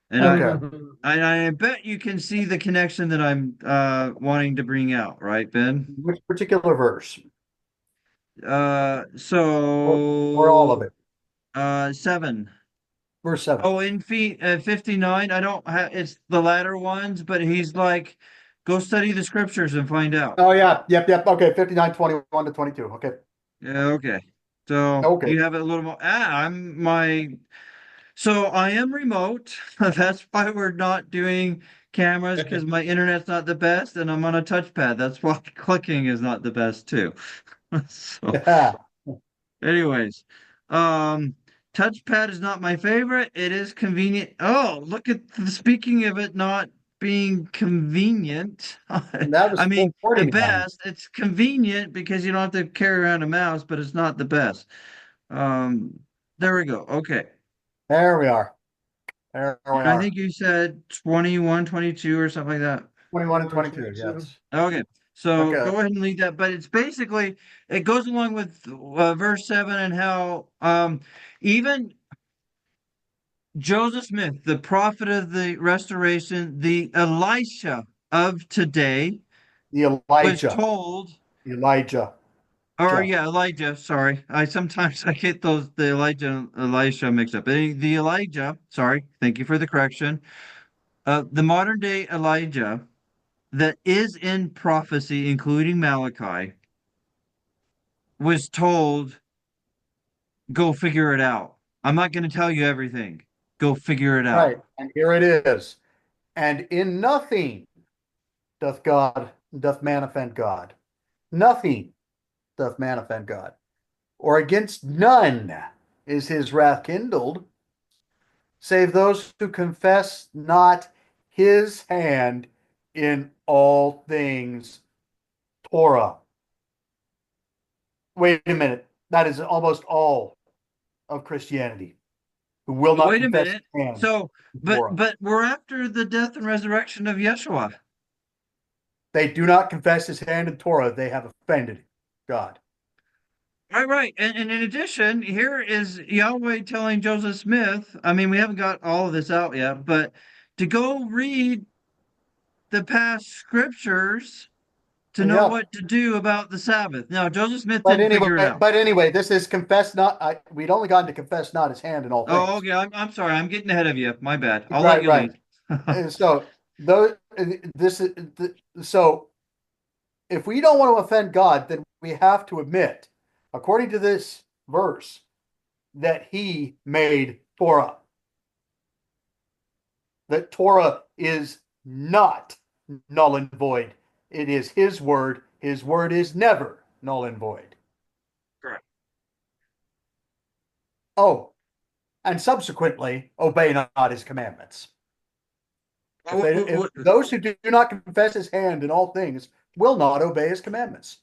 And Okay. I bet you can see the connection that I'm wanting to bring out, right, Ben? Which particular verse? Or all of So it? 7. Verse 7. Oh, in 59, I don't have it's the latter ones, but he's like, go study the scriptures and find out. Oh, yeah. Yep. Okay. 59, 21 to 22. Okay. Yeah, okay. So Okay. you have it a little more. So I am remote. That's why we're not doing cameras because my internet's not the best, and I'm on a touchpad. That's why clicking is not the best too. So, Yeah. anyways, um, touchpad is not my favorite. It is convenient. Oh, look at speaking of it not being convenient. That was I mean, the 49. best. It's convenient because you don't have to carry around a mouse, but it's not the best. There we go. Okay. There we are. There we And I are. think you said 21, 22, or something like that. 21 and 21, 22. 22. Yes. Okay. So Okay. go ahead and lead that. But it's basically, it goes along with verse 7 and how even Joseph Smith, the prophet of the restoration, the Elisha of today, The was Elijah. told, Elijah. or yeah, Elijah, sorry. I get the Elijah and Elisha mixed up. The Elijah, sorry, thank you for the correction. The modern day Elijah that is in prophecy, including Malachi, was told, go figure it out. I'm not going to tell you everything. Go figure it out. Right. And here it is. And in nothing doth man offend God. Nothing doth man offend God. Or against none is his wrath kindled, save those who confess not his hand in all things. Torah. Wait a minute. That is almost all of Christianity, who will not Wait a confess his minute. hand So, in but Torah. but we're after the death and resurrection of Yeshua. They do not confess his hand in Torah. They have offended God. Right, right. And in addition, here is Yahweh telling Joseph Smith, I mean, we haven't got all of this out yet, but to go read the past scriptures to know Yeah. what to do about the Sabbath. Now, Joseph Smith But didn't anyway, figure it out. this is confess not. We'd only gotten to confess not his hand in all Oh, things. okay. I'm sorry. I'm getting ahead of you. My bad. I'll let Right, you right. lead. So those this is so if we don't want to offend God, then we have to admit, according to this verse, that He made Torah. That Torah is not null and void. It is His word. His word is never null and void. Correct. Oh, and subsequently obey not His commandments. If those who do not confess his hand in all things will not obey his commandments.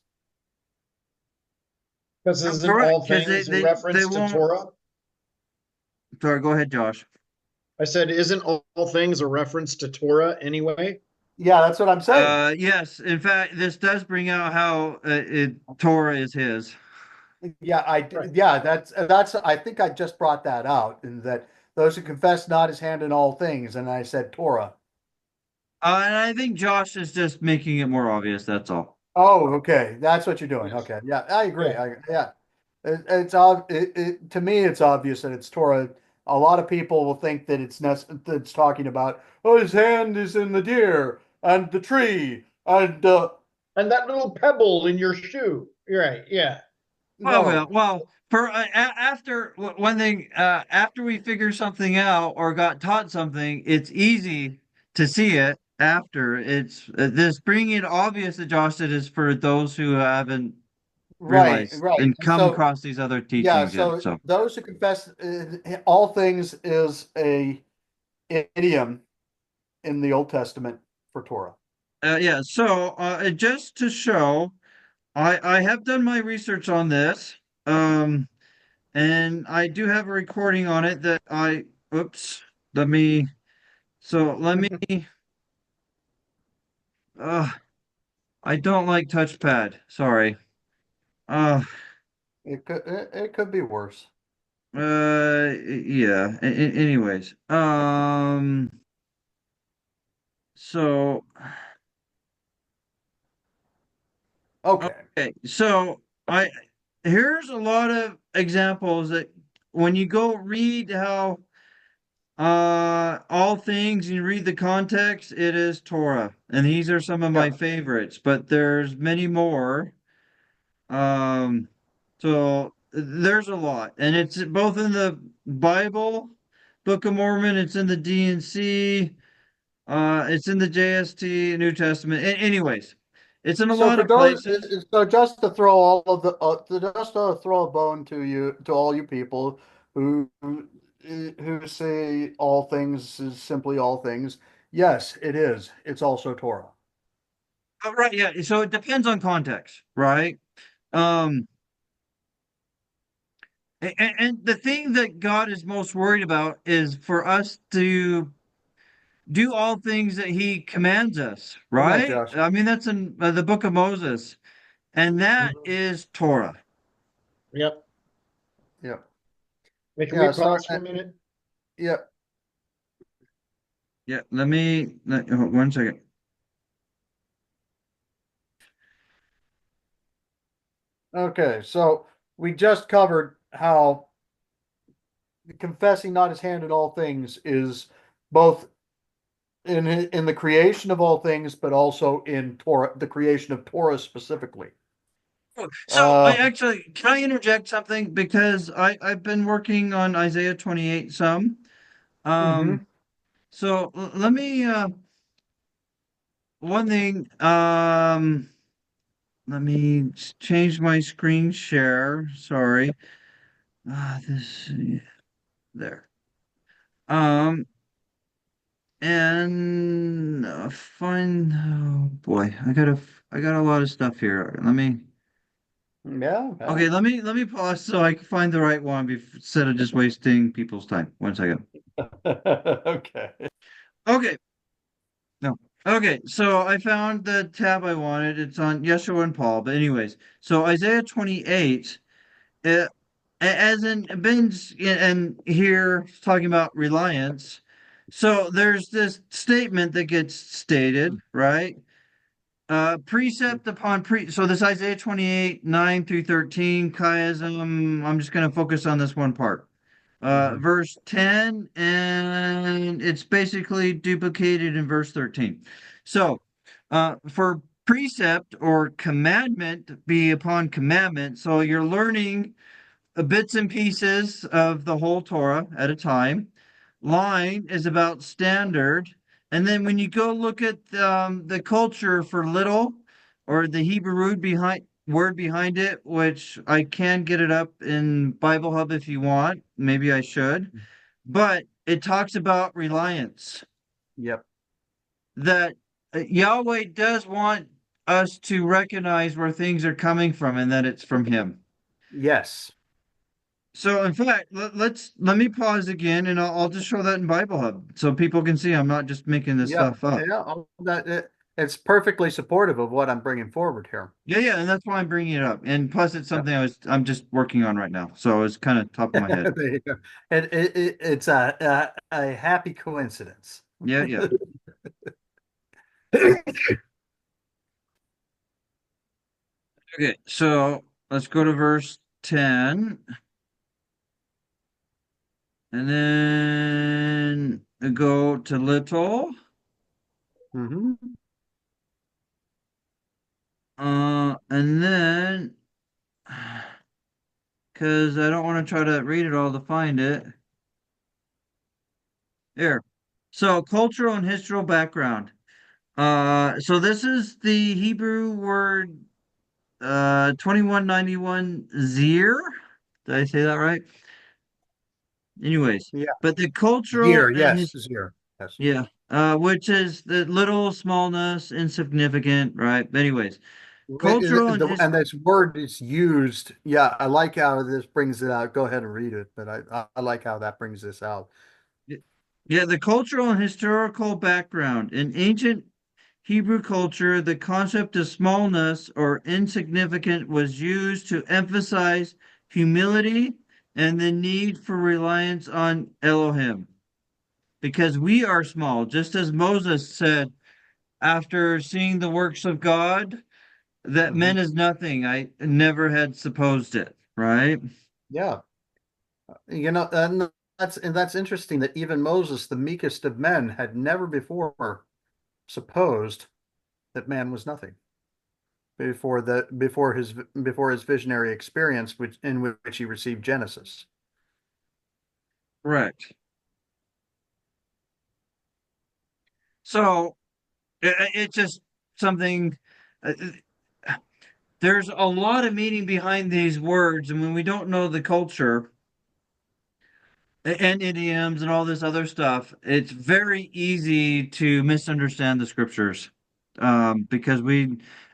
Because isn't Correct, all because things a they reference to won't. Torah? Sorry, go ahead, Josh. I said, isn't all things a reference to Torah anyway? Yeah, that's what I'm saying. Yes. In fact, this does bring out how Torah is his. Right. That's I think I just brought that out, and that those who confess not his hand in all things, and I said Torah. And I think Josh is just making it more obvious. That's all. Oh, okay, that's what you're doing. Yes. Okay, yeah, I agree. Yeah. Yeah, to me, it's obvious that it's Torah. A lot of people will think that it's talking about, oh, his hand is in the deer and the tree and And that little pebble in your shoe. You're right. Yeah. no. For after one thing, after we figure something out or got taught something, it's easy to see it after. It's this bringing it obvious that Josh said is for those who haven't Right, realize right. and And come so, across these other yeah, teachings yet. so So those who confess all things is a idiom in the Old Testament for Torah. yeah, so just to show, I have done my research on this, um, and I do have a recording on it that I oops, let me let me uh I don't like touchpad. Sorry. Uh It could be worse. yeah. Anyways, so Okay. okay, so I here's a lot of examples that when you go read how all things you read the context, it is Torah. And these are some of my Yeah. favorites, but there's many more. Um so there's a lot. And it's both in the Bible, Book of Mormon, it's in the D&C, it's in the JST, New Testament. Anyways, it's in a So lot for of those, places. so just to throw all of the, just to throw a bone to you, to all you people who say all things is simply all things. Yes, it is. It's also Torah. Right, yeah. So it depends on context, right? Um, and the thing that God is most worried about is for us to do all things that He commands us, Amen, right? Josh. I mean, that's in the book of Moses, and that Mhm. is Torah. Yep. Yep. Wait, can we Yeah. So, pause for a minute? yep. Yeah, one second. Okay. So we just covered how confessing not his hand in all things is both in the creation of all things, but also in Torah, the creation of Torah specifically. So I Uh, actually can I interject something because I've been working on Isaiah 28 some. mhm. Um, so let me one thing let me change my screen share. Sorry. This there. Um, and find. Oh boy, I got a lot of stuff here. Let me. Yeah, yeah. Okay, let me pause so I can find the right one instead of just wasting people's time. One second. Okay. Okay, no. Okay, so I found the tab I wanted. It's on Yeshua and Paul. But anyways, so Isaiah 28. Uh, as in Ben's and here talking about reliance. So there's this statement that gets stated, right? Precept upon so this Isaiah 28, 9 through 13, chiasm. I'm just gonna focus on this one part. Mhm. Verse 10, and it's basically duplicated in verse 13. So for precept or commandment be upon commandment, so you're learning bits and pieces of the whole Torah at a time. Line is about standard. And then when you go look at the culture for little or the Hebrew word behind it, which I can get it up in Bible Hub if you want, maybe I should, but it talks about reliance Yep. that Yahweh does want us to recognize where things are coming from and that it's from Him. Yes. So, in fact, let me pause again, and I'll just show that in Bible Hub so people can see I'm not just making this Yeah. stuff up. Yeah. It's perfectly supportive of what I'm bringing forward here. Yeah, yeah, and that's why I'm bringing it up. And plus, it's Yep. something I'm just working on right now, so it's kind of top of my head. There you go. It's a happy coincidence. Yeah, yeah. Okay, so let's go to verse 10, and then go to little, Hmm. and then because I don't want to try to read it all to find it. Here. So cultural and historical background. So this is the Hebrew word 2191 Zir. Did I say that right? Anyways, Yeah. but the cultural Zir, and yes, his Zir. Yes. yeah, which is the little smallness, insignificant, right? But anyways, cultural and his And this word is used. Yeah, I like how this brings it out. Go ahead and read it, but I like how that brings this out. yeah, the cultural and historical background. In ancient Hebrew culture, the concept of smallness or insignificant was used to emphasize humility and the need for reliance on Elohim. Because we are small, just as Moses said after seeing the works of God, that Mhm. man is nothing. I never had supposed it, right? Yeah, and that's interesting that even Moses, the meekest of men, had never before supposed that man was nothing before his visionary experience, which he received Genesis. Correct. So it's just something. uh, There's a lot of meaning behind these words, and when we don't know the culture and idioms and all this other stuff, it's very easy to misunderstand the scriptures. Because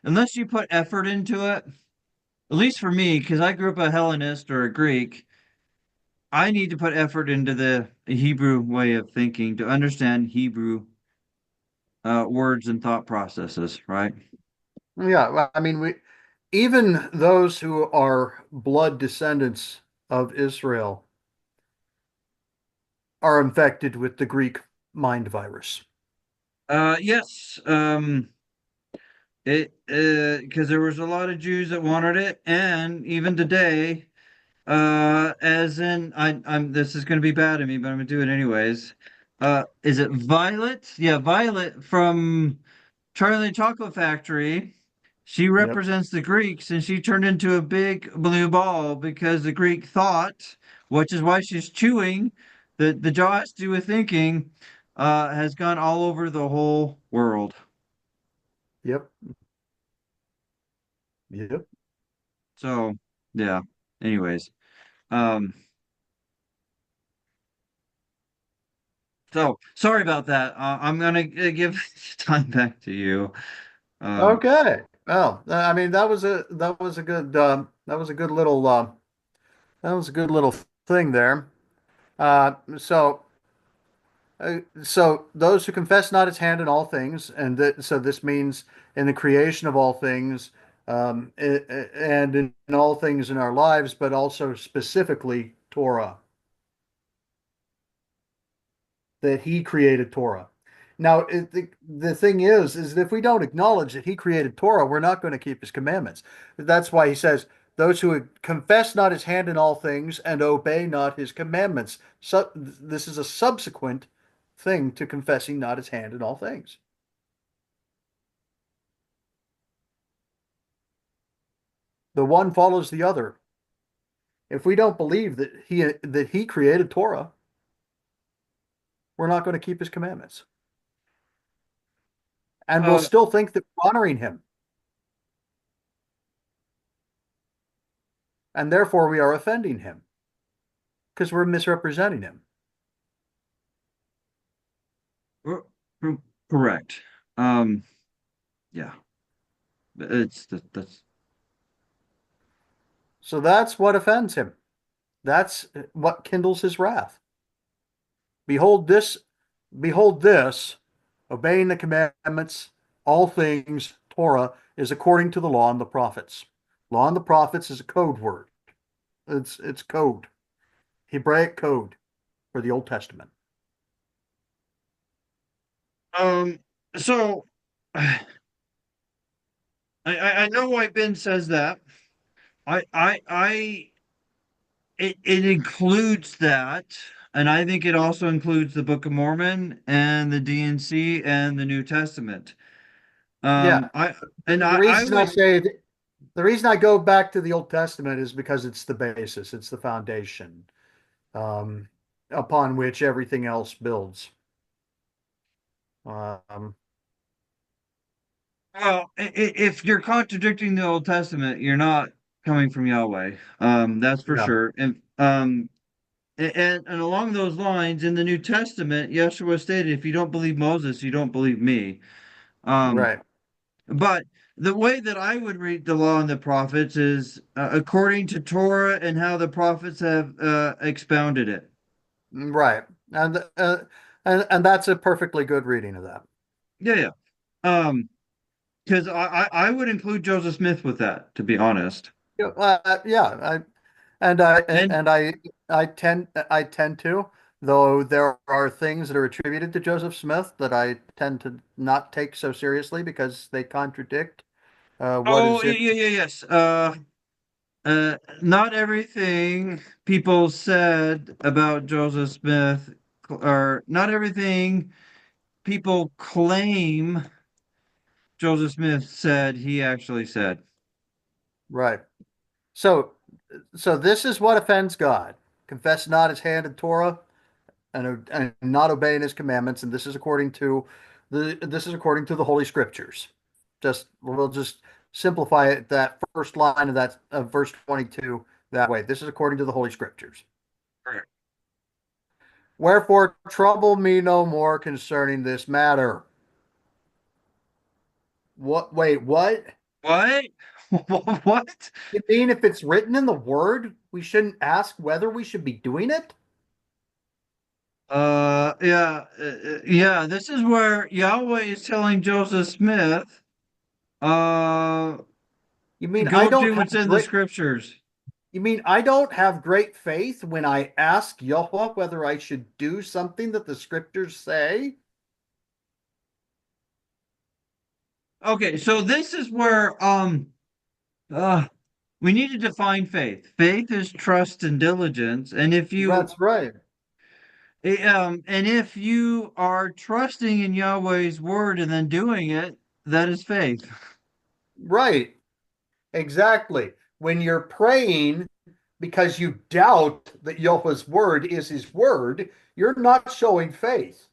unless you put effort into it, at least for me, because I grew up a Hellenist or a Greek, I need to put effort into the Hebrew way of thinking to understand Hebrew words and thought processes, right? Yeah, well, I mean, even those who are blood descendants of Israel are infected with the Greek mind virus. Yes. It because there was a lot of Jews that wanted it, and even today, as in I'm this is going to be bad of me, but I'm going to do it anyways. Is it Violet? Yeah, Violet from Charlie and the Chocolate Factory. She Yep. represents the Greeks, and she turned into a big blue ball because the Greek thought, which is why she's chewing. The jaw has to do with thinking, has gone all over the whole world. Yep. Yep. So yeah. Anyways, um, so sorry about that. I'm gonna give time back to you. Um, Okay. Well, I mean, that was a good little thing there. So those who confess not his hand in all things, so this means in the creation of all things, and in all things in our lives, but also specifically Torah, that he created Torah. Now, the thing is that if we don't acknowledge that he created Torah, we're not going to keep his commandments. That's why he says, those who confess not his hand in all things and obey not his commandments. So this is a subsequent thing to confessing not his hand in all things. The one follows the other. If we don't believe that he created Torah, we're not going to keep his commandments. And we'll uh, still think that we're honoring him. And therefore we are offending him because we're misrepresenting him. cor- correct. Um, yeah, that's So that's what offends him. That's what kindles his wrath. Behold this, behold this, obeying the commandments, all things, Torah, is according to the law and the prophets. Law and the prophets is a code word. It's code, Hebraic code for the Old Testament. um. So I know why Ben says that. I it includes that, and I think it also includes the Book of Mormon and the D&C and the New Testament. Yeah. I and The I reason I would say the reason I go back to the Old Testament is because it's the basis, it's the foundation, um, upon which everything else builds. Um, Well, if you're contradicting the Old Testament, you're not coming from Yahweh. That's for No. sure. And along those lines, in the New Testament, Yeshua stated, "If you don't believe Moses, you don't believe me." Um, Right. but the way that I would read the law and the prophets is according to Torah and how the prophets have expounded it. Right. And and that's a perfectly good reading of that. Yeah, yeah. Because I would include Joseph Smith with that, to be honest. Yeah, yeah, and I And and I tend to, though there are things that are attributed to Joseph Smith that I tend to not take so seriously because they contradict what oh is yeah, in. yeah, yeah, yes. Not everything people said about Joseph Smith, or not everything people claim Joseph Smith said, he actually said. Right. So so this is what offends God. Confess not his hand in Torah and not obeying his commandments, and this is according to the Holy Scriptures. Just we'll just simplify it that first line of that of verse 22 that way. This is according to the Holy Scriptures. Correct. Wherefore trouble me no more concerning this matter. What? Wait, what? What? What? You mean if it's written in the Word, we shouldn't ask whether we should be doing it? Yeah. This is where Yahweh is telling Joseph Smith, uh, You mean I go don't do have what's in the great scriptures. You mean I don't have great faith when I ask Yahweh whether I should do something that the scriptures say? Okay, so this is where uh we need to define faith. Faith is trust and diligence, and That's right. if you are trusting in Yahweh's word and then doing it, that is faith. Right. Exactly. When you're praying because you doubt that Yahweh's word is his word, you're not showing faith.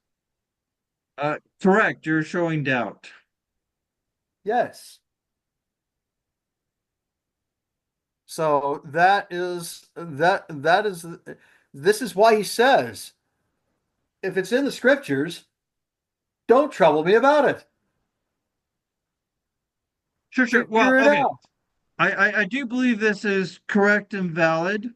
Correct, you're showing doubt. Yes. So that is this is why he says, if it's in the scriptures, don't trouble me about it. Sure, sure. Well, Figure it okay. out. I do believe this is correct and valid.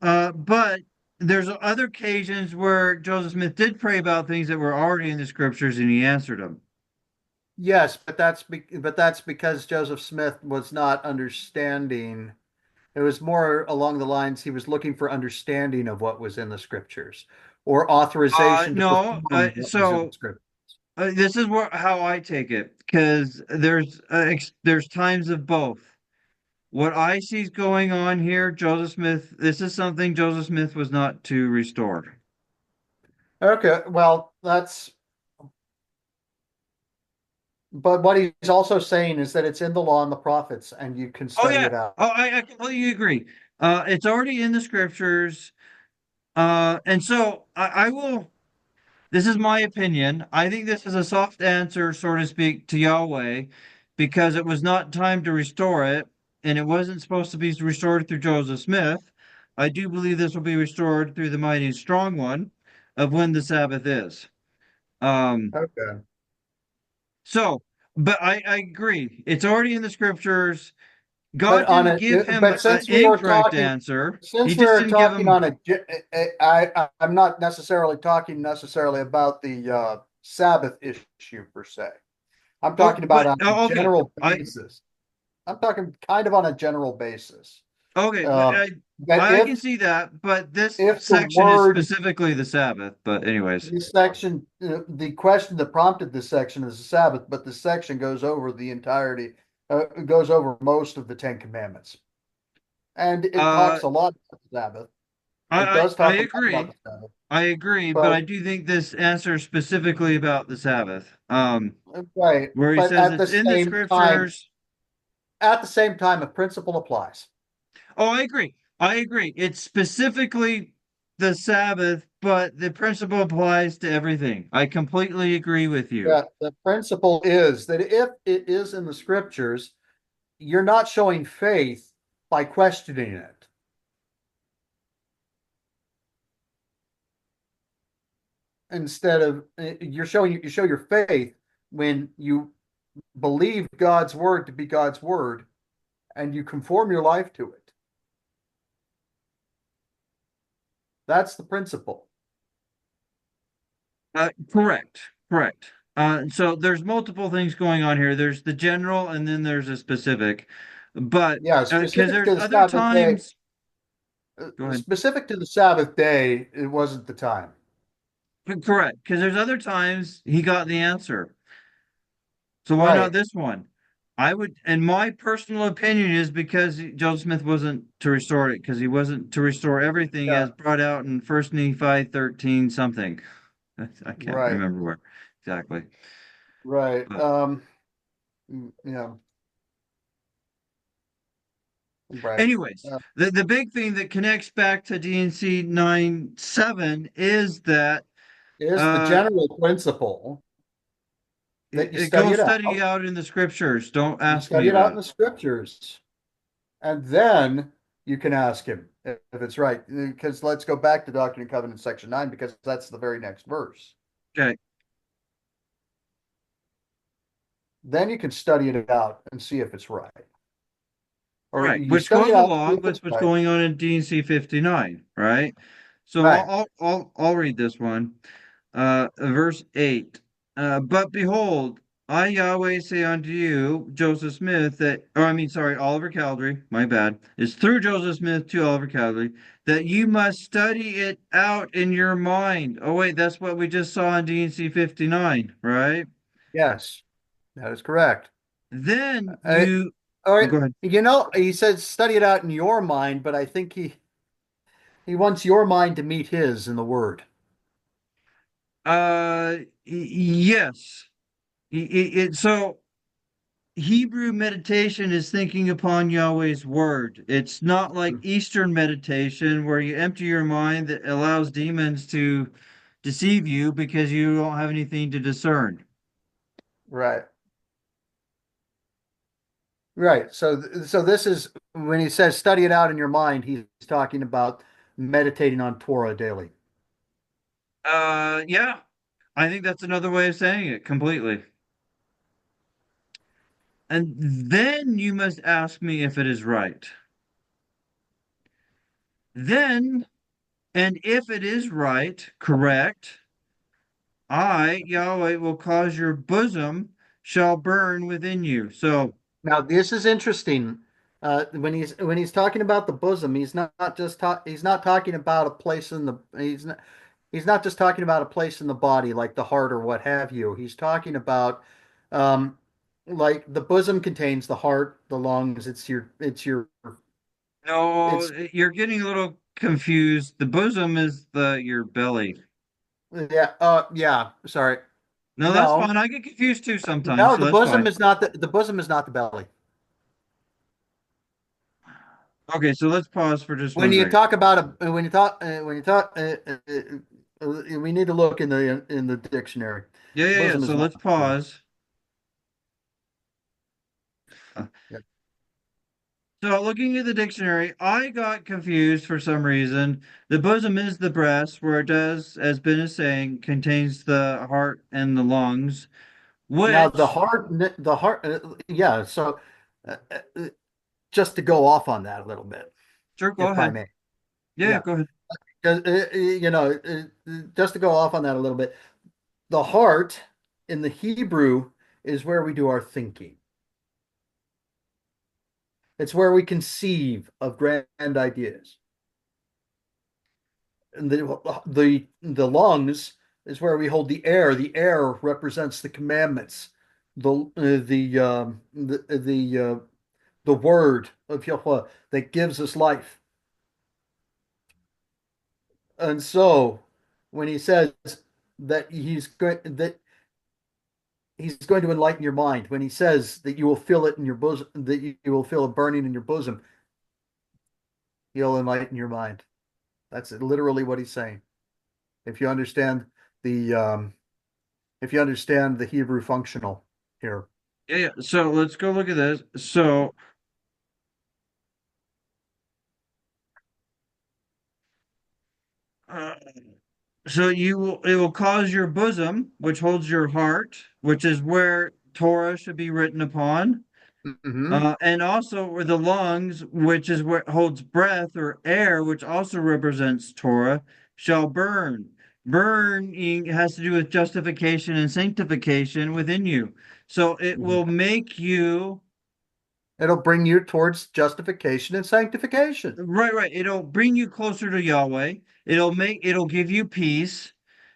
But there's other occasions where Joseph Smith did pray about things that were already in the scriptures and he answered them. Yes, but that's because Joseph Smith was not understanding. It was more along the lines he was looking for understanding of what was in the scriptures or authorization to No, perform what was in the scripture. this is how I take it, because there's times of both. What I see is going on here, Joseph Smith, this is something Joseph Smith was not to restore. Okay, well, but what he's also saying is that it's in the law and the prophets, and you can Oh study yeah. it out. Oh, I completely agree. It's already in the scriptures. And so I will. This is my opinion. I think this is a soft answer, so to speak, to Yahweh, because it was not time to restore it, and it wasn't supposed to be restored through Joseph Smith. I do believe this will be restored through the mighty and strong one of when the Sabbath is. Um, Okay. so, but I agree. It's already in the scriptures. But God on didn't a give him but an since we are incorrect talking answer. He since just we're didn't give talking him. on I'm not necessarily talking necessarily about the Sabbath issue per se. I'm Oh, talking about but on a oh, okay. general I basis. I'm talking kind of on a general basis. Okay, Um, that I can see that, but this if the section is word specifically the Sabbath. But anyways, this section, the question that prompted this section is the Sabbath, but this section goes over the entirety, goes over most of the Ten Commandments, and it uh, talks a lot about the Sabbath. It I does I talk a lot about agree. the Sabbath, I agree, but but I do think this answers specifically about the Sabbath. right, Where he but says it's in the scriptures. at the same time, a principle applies. Oh, I agree. I agree. It's specifically the Sabbath but the principle applies to everything. I completely agree with you. Yeah, the principle is that if it is in the scriptures, you're not showing faith by questioning it. Instead of you show your faith when you believe God's word to be God's word and you conform your life to it. That's the principle. Correct. Correct. So there's multiple things going on here. There's the general and then there's a specific. But Yeah, because specific there's to the other Sabbath day. times. Go ahead. Specific to the Sabbath day, it wasn't the time. Correct. Because there's other times he got the answer. So why not Right. this one? I would, and my personal opinion is because Joseph Smith wasn't to restore it, because he wasn't to restore everything Yeah. as brought out in First Nephi 13 something. I can't Right. remember where exactly. Right. But Yeah. Right. anyways, the big thing that connects back to D&C 9-7 is that Is the uh, general principle that you study go it out. study out in the scriptures. Don't You ask me study it out about in it. the scriptures, and then you can ask him if it's right. Because let's go back to Doctrine and Covenants, section 9, because that's the very next verse. Okay. Then you can study it out and see if it's right. Or Right, you which study goes it out, see along if it's with what's right. going on in D&C 59, right? So Right. I'll read this one. Verse 8. But behold, I Yahweh say unto you, Joseph Smith, that, or I mean, sorry, Oliver Cowdery, my bad. It's through Joseph Smith to Oliver Cowdery that you must study it out in your mind. Oh, wait, that's what we just saw in D&C 59, right? Yes, that is correct. Then Uh, you, all oh, right. go ahead. He says study it out in your mind, but I think he wants your mind to meet his in the word. Yes. So Hebrew meditation is thinking upon Yahweh's word. It's not like Eastern meditation where you empty your mind that allows demons to deceive you because you don't have anything to discern. Right. Right. So this is when he says study it out in your mind, he's talking about meditating on Torah daily. Yeah, I think that's another way of saying it completely. And then you must ask me if it is right. Then, and if it is right, correct, I, Yahweh, will cause your bosom shall burn within you. So, Now this is interesting. When he's talking about the bosom, he's not talking about a place in the he's not just talking about a place in the body like the heart or what have you. He's talking about um like the bosom contains the heart, the lungs, no, it's you're getting a little confused. The bosom is your belly. yeah, sorry. No, that's No. fine. I get confused too sometimes, No, so the that's bosom fine. is not the bosom is not the belly. Okay, so let's pause for just When one you second. talk about a when you talk we need to look in the dictionary. Yeah. Bosom is So not let's the belly. pause. Yeah. So looking at the dictionary, I got confused for some reason. The bosom is the breast, where it does, as Ben is saying, contains the heart and the lungs, Now which, the heart yeah, so uh, uh, just to go off on that a little bit, sure, go if I ahead. may. Yeah, Yeah. go ahead. 'Cause, just to go off on that a little bit, the heart in the Hebrew is where we do our thinking. It's where we conceive of grand ideas. And the lungs is where we hold the air. The air represents the commandments, the word of Yahweh that gives us life. And so, when he says that he's going to enlighten your mind, when he says that you will feel it in your bosom, that you will feel a burning in your bosom, he'll enlighten your mind. That's literally what he's saying. If you understand the Hebrew functional here. Yeah. So let's go look at this. Uh, it will cause your bosom, which holds your heart, which is where Torah should be written upon. Mm-hmm. And also where the lungs, which is what holds breath or air, which also represents Torah, shall burn. Burning has to do with justification and sanctification within you. So it will make you It'll bring you towards justification and sanctification. right. It'll bring you closer to Yahweh. It'll give you peace.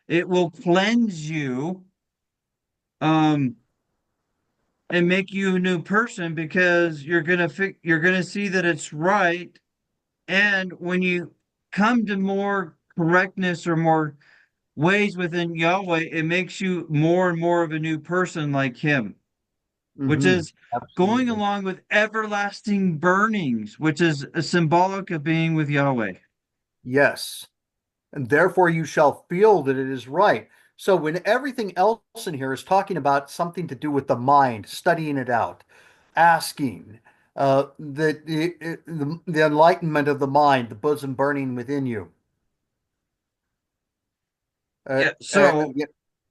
It will cleanse you, um, and make you a new person because you're gonna see that it's right. And when you come to more correctness or more ways within Yahweh, it makes you more and more of a new person like Him, which is going Absolutely. along with everlasting burnings, which is a symbolic of being with Yahweh. Yes. And therefore you shall feel that it is right. So when everything else in here is talking about something to do with the mind, studying it out, asking, the enlightenment of the mind, the bosom burning within you, Yeah. So,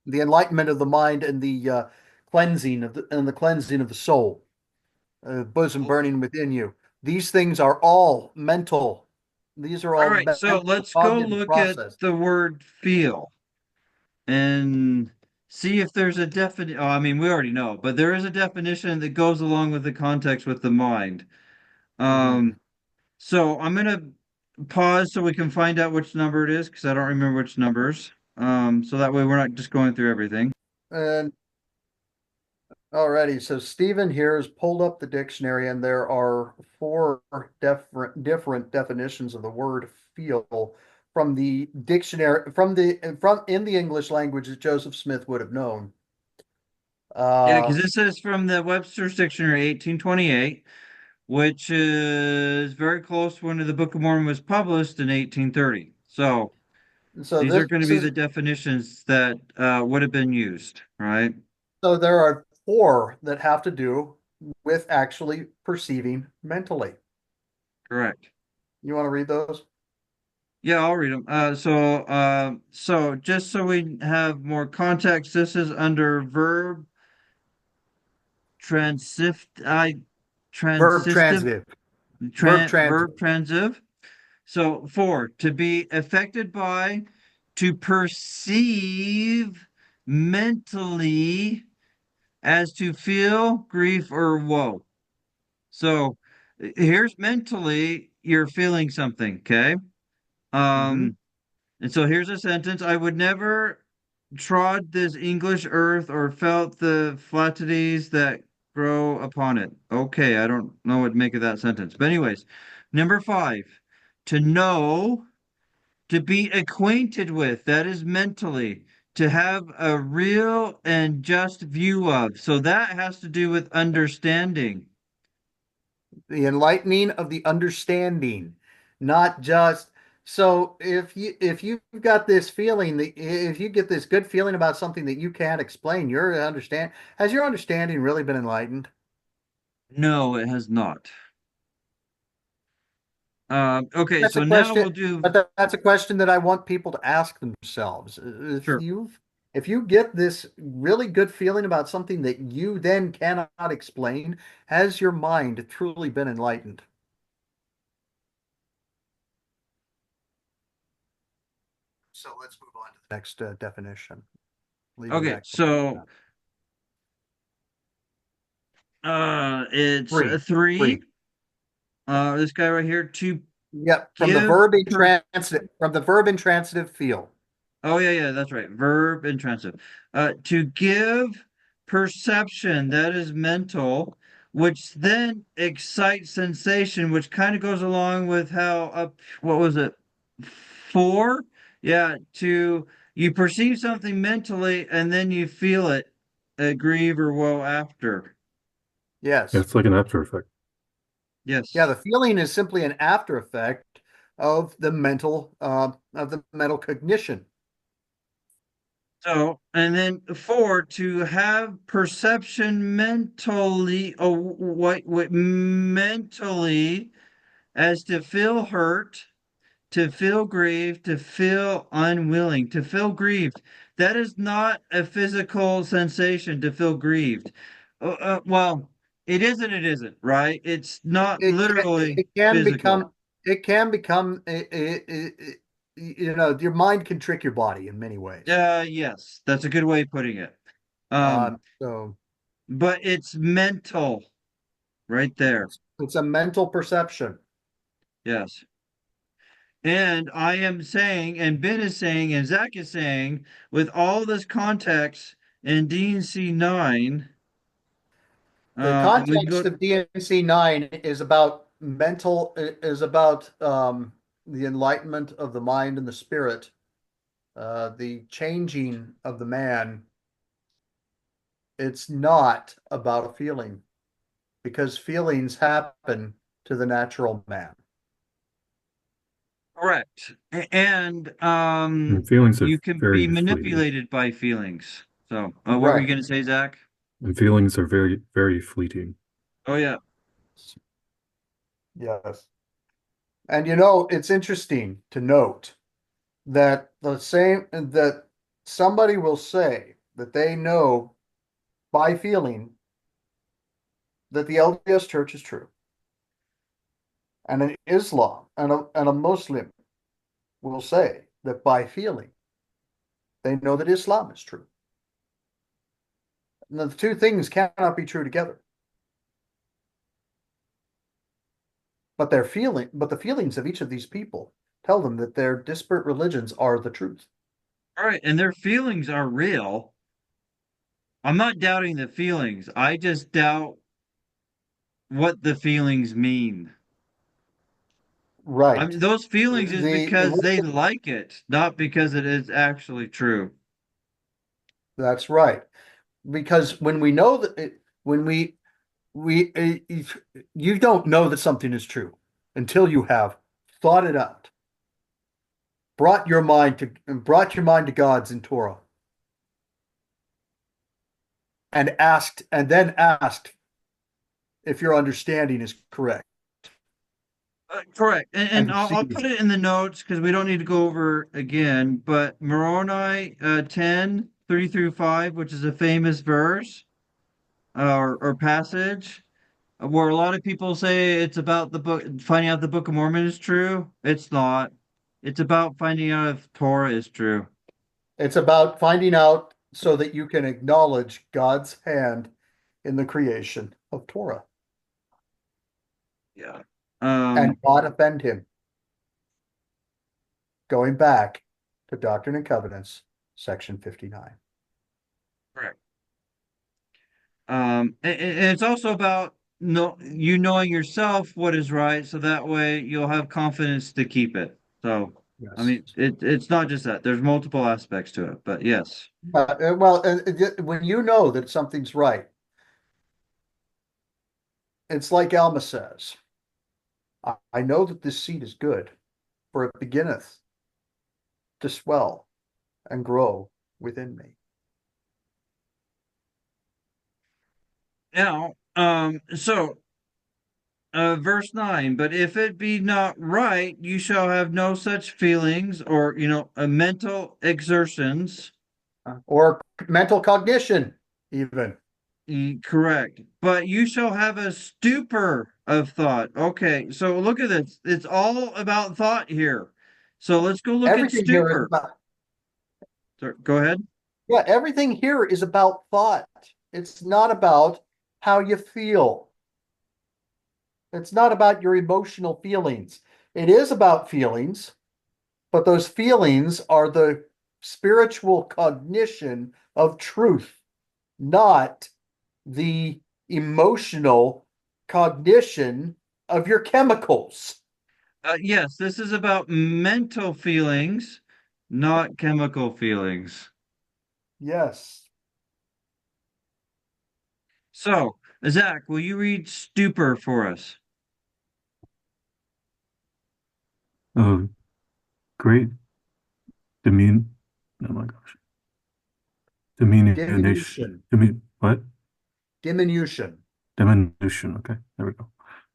the enlightenment of the mind and the cleansing of the soul, bosom burning within you. These things are all mental. These are all all right. So mental let's go cognitive look at process. the word feel and see if there's a definition. Oh, I mean, we already know, but there is a definition that goes along with the context with the mind. Mhm. So I'm gonna pause so we can find out which number it is because I don't remember which numbers. So that way we're not just going through everything. And alrighty, so Stephen here has pulled up the dictionary, and there are four different definitions of the word feel from the dictionary from in the English language that Joseph Smith would have known. Yeah, because Uh, this is from the Webster's Dictionary, 1828, which is very close when the Book of Mormon was published in 1830. So so these are this going to be the is definitions that would have been used, right? so there are four that have to do with actually perceiving mentally. Correct. You want to read those? Yeah, I'll read them. So just so we have more context, this is under verb transift, I Verb transitive, transitive. Verb transitive. verb transitive. So four, to be affected by, to perceive mentally as to feel grief or woe. So here's mentally, you're feeling something, okay? Mm-hmm. Um, and so here's a sentence. I would never trod this English earth or felt the flatties that grow upon it. Okay, I don't know what to make of that sentence. But anyways, number five, to know, to be acquainted with, that is mentally, to have a real and just view of. So that has to do with understanding. The enlightening of the understanding, not just so if you've got this feeling that if you get this good feeling about something that you can't explain, has your understanding really been enlightened? No, it has not. Okay, That's a so now question, we'll do, but that's a question that I want people to ask themselves. sure. If you get this really good feeling about something that you then cannot explain, has your mind truly been enlightened? So let's move on to the next definition. Leaving Okay, that. so it's a Three. three. Three. This guy right here, to Yep. give per From the verb intransitive feel. oh yeah, that's right. Verb intransitive. To give perception, that is mental, which then excites sensation, which kind of goes along with how up, what was it? Four? Yeah, to you perceive something mentally and then you feel it, grieve or woe after. Yeah, Yes. it's like an after effect. Yeah, Yes. the feeling is simply an after effect of the mental cognition. So, and then 4, to have perception mentally, what mentally, as to feel hurt, to feel grieved, to feel unwilling, to feel grieved. That is not a physical sensation to feel grieved. Well, it is and it isn't, right? It's not It literally it can physical. become your mind can trick your body in many ways. Yes, that's a good way of putting it. Um, So but it's mental right there. it's a mental perception. Yes. And I am saying, and Ben is saying, and Zach is saying, with all this context in D&C 9, The we can go, context of D&C 9 is about the enlightenment of the mind and the spirit, the changing of the man. It's not about a feeling, because feelings happen to the natural man. correct. And And feelings are you can be very fleeting. manipulated by feelings. So, what were you Right. going to say, Zach? And feelings are very, very fleeting. Oh, yeah. Yes. And it's interesting to note that somebody will say that they know by feeling that the LDS Church is true, and an Islam and a Muslim will say that by feeling they know that Islam is true. And the two things cannot be true together. But the feelings of each of these people tell them that their disparate religions are the truth. All right. And their feelings are real. I'm not doubting the feelings. I just doubt what the feelings mean. I mean, Right. those feelings is because they The like it, not because it is actually true. That's right. Because when we know that when we you don't know that something is true until you have thought it out, brought your mind to God's in Torah, and then asked if your understanding is correct, Correct. And and I'll see. put it in the notes because we don't need to go over again. But Moroni 10, 3 through 5, which is a famous verse or passage where a lot of people say it's about the book, finding out the Book of Mormon is true. It's not. It's about finding out if Torah is true. It's about finding out so that you can acknowledge God's hand in the creation of Torah Yeah. and not offend him. Going back to Doctrine and Covenants, section 59. Correct. And it's also about you knowing yourself what is right, so that way you'll have confidence to keep it. So, I Yes. mean, it's not just that. There's multiple aspects to it, but yes. When you know that something's right, it's like Alma says, I know that this seed is good, for it beginneth to swell and grow within me. Now, verse 9, but if it be not right, you shall have no such feelings or, mental exertions. Or mental cognition, even. Correct. But you shall have a stupor of thought. Okay, so look at this. It's all about thought here. So let's go look at Everything here is stupor. about, Go ahead. yeah, everything here is about thought. It's not about how you feel. It's not about your emotional feelings. It is about feelings, but those feelings are the spiritual cognition of truth, not the emotional cognition of your chemicals. Yes, this is about mental feelings, not chemical feelings. Yes. So, Zach, will you read stupor for us? Great demean. Oh my gosh. Diminution. What? Diminution. Diminution. Okay, there we go.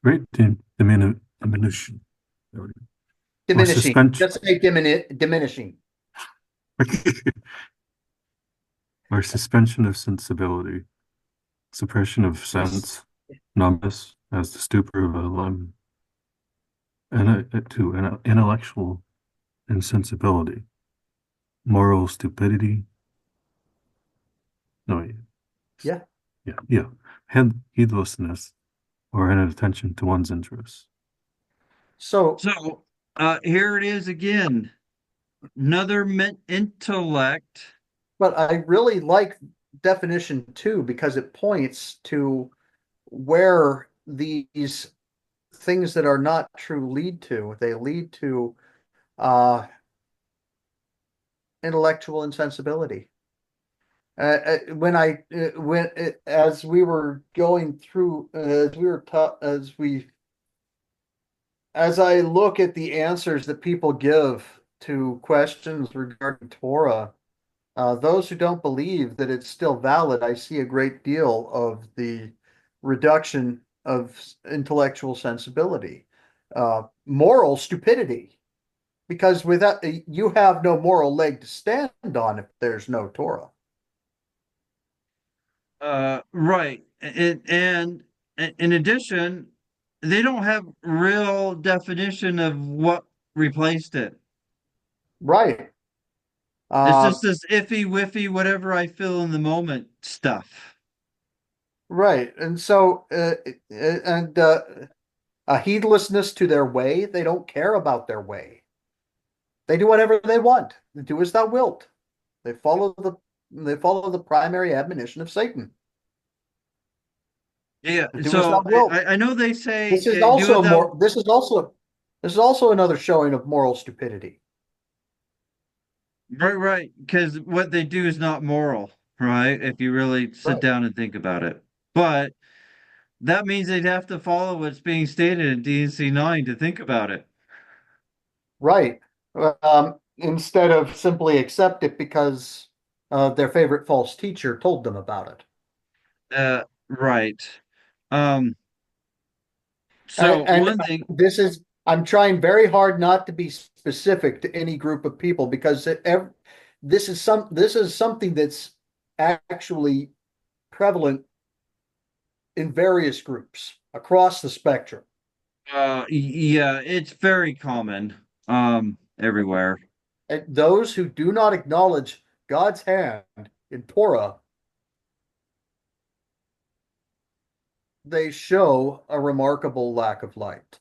Great. Diminution. There we go. Diminishing. suspension. Just say diminishing. Or suspension of sensibility, suppression of sense, numbness, as the stupor of a lung, and to intellectual insensibility, moral stupidity. No, yeah. Heedlessness or inattention to one's interests. So here it is again. Another intellect. but I really like definition 2 because it points to where these things that are not true lead to. They lead to intellectual insensibility. As we were going through, as I look at the answers that people give to questions regarding Torah, those who don't believe that it's still valid, I see a great deal of the reduction of intellectual sensibility, moral stupidity, because without you have no moral leg to stand on if there's no Torah. Right. And in addition, they don't have real definition of what replaced it. Right. It's just this iffy, whiffy, whatever I feel in the moment stuff. Right. And so, a heedlessness to their way. They don't care about their way. They do whatever they want. Do as thou wilt. They follow the primary admonition of Satan. Yeah. Do as So thou wilt. I know they say This is do also without- this is also another showing of moral stupidity. right, because what they do is not moral, right? If you really sit Right. down and think about it. But that means they'd have to follow what's being stated in D&C 9 to think about it. Right. Instead of simply accept it because their favorite false teacher told them about it. Right. So And one thing, I'm trying very hard not to be specific to any group of people because this is something that's actually prevalent in various groups across the spectrum. yeah, it's very common, everywhere. And those who do not acknowledge God's hand in Torah, they show a remarkable lack of light.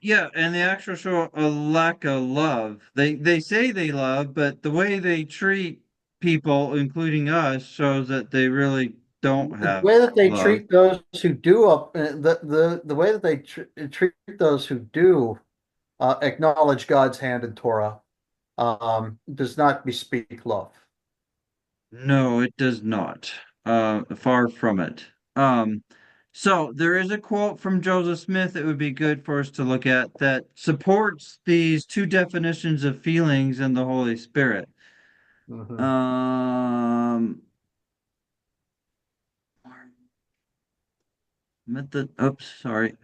Yeah, and they actually show a lack of love. They say they love, but the way they treat people, including us, shows that they really don't The have way that they love. treat those who do the way that they treat those who do acknowledge God's hand in Torah does not bespeak love. No, it does not. Far from it. So there is a quote from Joseph Smith that would be good for us to look at that supports these two definitions of feelings and the Holy Spirit. Mhm. Oops, sorry.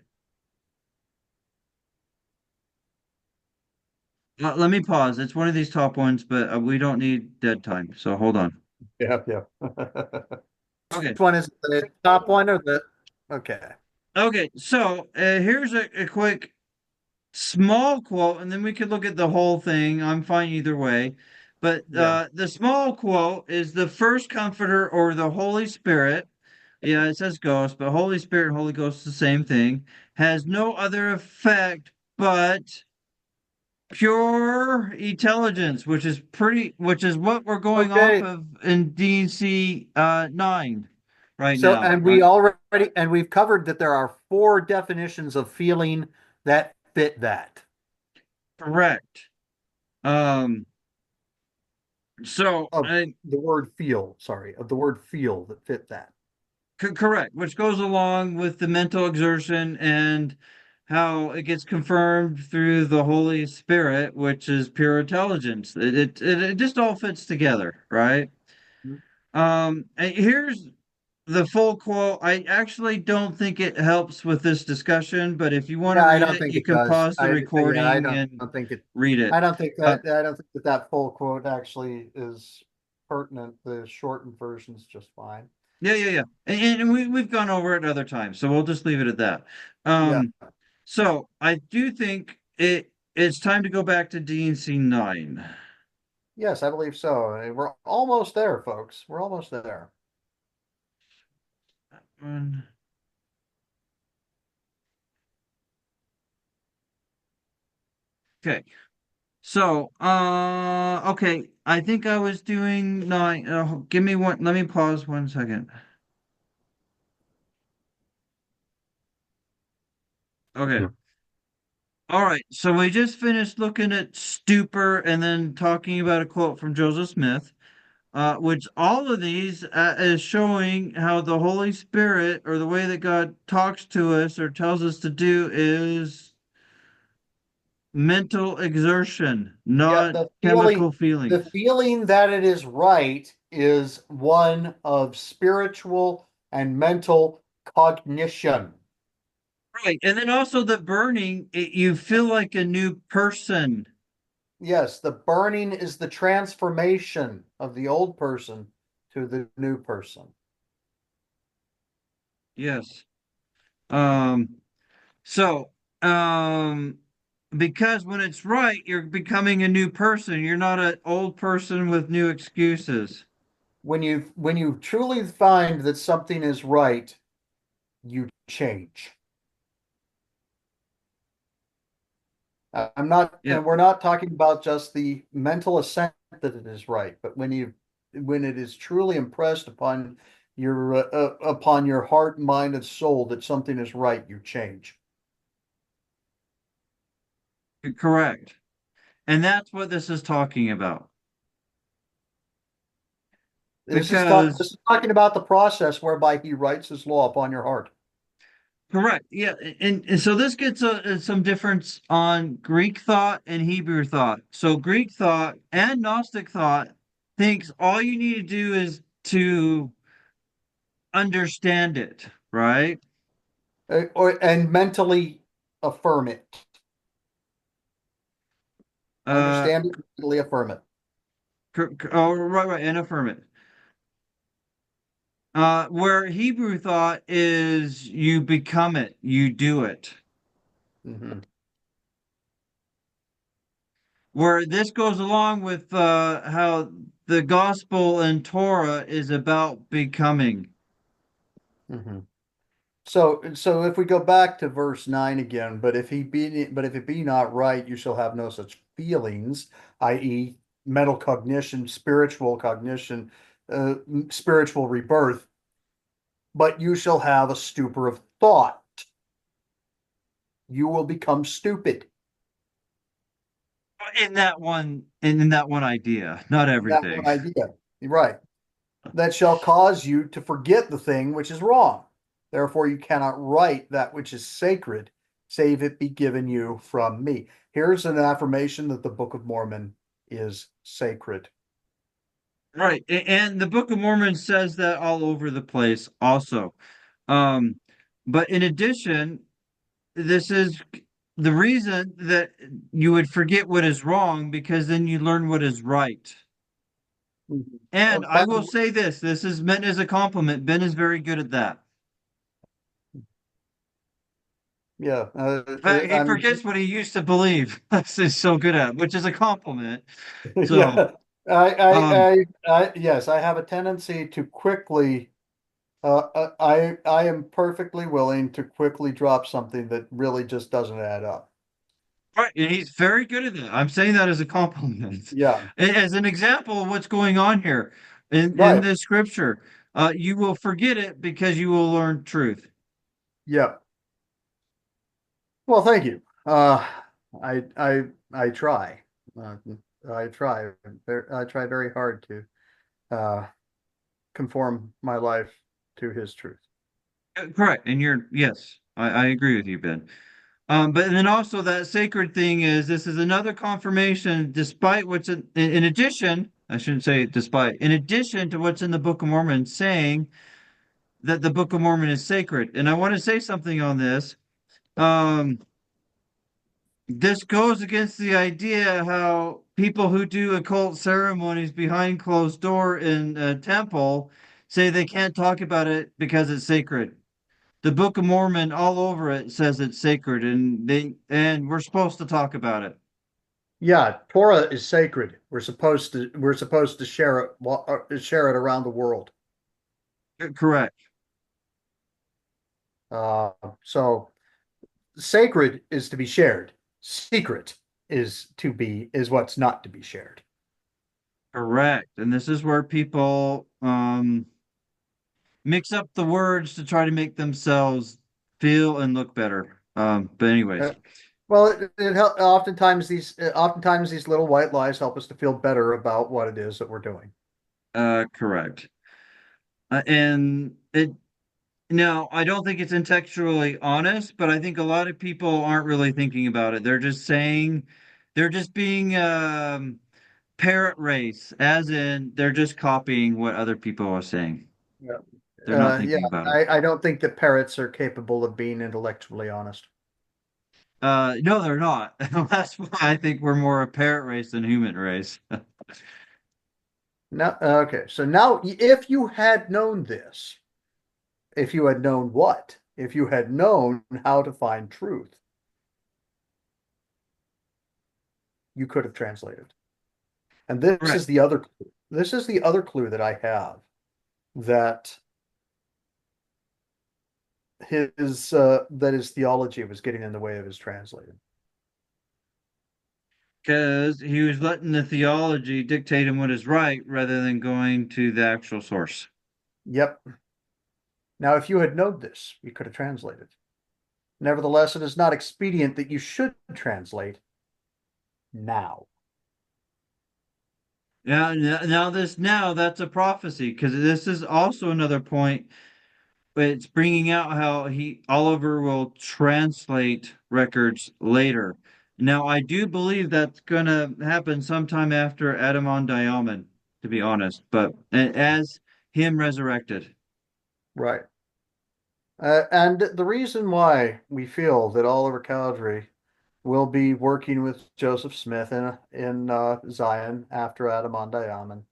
Let me pause. It's one of these top ones, but we don't need dead time. So hold on. Yeah. Okay. Which one is the top one or the? Okay. Okay. So here's a quick small quote, and then we could look at the whole thing. I'm fine either way. But Yeah. the small quote is the first comforter or the Holy Spirit. Yeah, it says ghost, but Holy Spirit and Holy Ghost is the same thing. Has no other effect but pure intelligence, which is what we're going off Okay. of in D&C 9 right So, now. and we've covered that there are 4 definitions of feeling that fit that. Correct. So Of the word feel, sorry, of the word feel that fit that. correct, which goes along with the mental exertion and how it gets confirmed through the Holy Spirit, which is pure intelligence. It just all fits together, right? And here's the full quote. I actually don't think it helps with this discussion, but if you want to Yeah, I read don't it, think you it can does. pause the I recording don't, and don't think it. read it. I don't think Uh, that. I don't think that that full quote actually is pertinent. The shortened version's just fine. yeah. And we've gone over it other times, so we'll just leave it at that. Yeah. So I do think it's time to go back to D&C 9. Yes, I believe so. We're almost there, folks. We're almost there. Um, Okay. So, okay. I think I was doing 9. Give me one. Let me pause 1 second. Okay. Yeah. All right. So we just finished looking at Stupor and then talking about a quote from Joseph Smith, which all of these is showing how the Holy Spirit or the way that God talks to us or tells us to do is mental exertion, Yeah, not chemical the feelings. feeling that it is right is one of spiritual and mental cognition. Right. And then also the burning, you feel like a new person. Yes, the burning is the transformation of the old person to the new person. Yes. Um, so, um, because when it's right, you're becoming a new person. You're not an old person with new excuses. When you truly find that something is right, you change. I'm not, Yeah, and we're not talking about just the mental assent that it is right, but when it is truly impressed upon your heart, mind, and soul that something is right, you change. correct. And that's what this is talking about. This Because is talking about the process whereby he writes his law upon your heart. correct. Yeah. And so this gets some difference on Greek thought and Hebrew thought. So Greek thought and Gnostic thought thinks all you need to do is to understand it, right? And mentally affirm it. Uh, Understand it, mentally affirm it. oh, right, and affirm it. Where Hebrew thought is you become it, you do it. Mhm. Where this goes along with how the gospel and Torah is about becoming. Mhm. So if we go back to verse 9 again, but if it be not right, you shall have no such feelings, i.e., mental cognition, spiritual rebirth, but you shall have a stupor of thought. You will become stupid. In that one idea, not That one everything. idea. Right. That shall cause you to forget the thing which is wrong. Therefore, you cannot write that which is sacred, save it be given you from me. Here's an affirmation that the Book of Mormon is sacred. Right. And the Book of Mormon says that all over the place also. Um, but in addition, this is the reason that you would forget what is wrong because then you learn what is right. Mhm. And By I the will say this is meant as a compliment. Ben is very good at that. Yeah, In fact, he I'm forgets what he used to believe. He's so good at, which is a compliment. So, yeah. um, Yes, I have a tendency to quickly. I am perfectly willing to quickly drop something that really just doesn't add up. right, and he's very good at that. I'm saying that as a compliment. Yeah, As an example of what's going on here in right. this scripture, you will forget it because you will learn truth. Yeah. Well, thank you. I try. Uh, I try. I try very hard to uh, conform my life to his truth. Correct. And yes, I agree with you, Ben. But then also that sacred thing is this is another confirmation, despite what's in addition, I shouldn't say despite. In addition to what's in the Book of Mormon saying that the Book of Mormon is sacred. And I want to say something on this. Um, this goes against the idea how people who do occult ceremonies behind closed door in a temple say they can't talk about it because it's sacred. The Book of Mormon all over it says it's sacred, and we're supposed to talk about it. Yeah, Torah is sacred. We're supposed to share it around the world. Correct. Uh, so sacred is to be shared. Secret is what's not to be shared. Correct. And this is where people mix up the words to try to make themselves feel and look better. But anyways, Uh, well, oftentimes these little white lies help us to feel better about what it is that we're doing. correct. And it now I don't think it's intellectually honest, but I think a lot of people aren't really thinking about it. They're just being parrot race, as in they're just copying what other people are saying. Yeah. They're not Yeah, thinking about it. I don't think that parrots are capable of being intellectually honest. No, they're not. That's why I think we're more a parrot race than human race. Now, okay, so now if you had known this, if you had known what? If you had known how to find truth, you could have translated. And this Right. is the other clue. This is the other clue that I have that his theology was getting in the way of his translating. Because he was letting the theology dictate him what is right rather than going to the actual source. Yep. Now, if you had known this, you could have translated. Nevertheless, it is not expedient that you should translate now. Now that's a prophecy because this is also another point. But it's bringing out how Oliver will translate records later. Now I do believe that's gonna happen sometime after Adam, to be honest. But as him resurrected. Right. And the reason why we feel that Oliver Cowdery will be working with Joseph Smith in Zion after Adam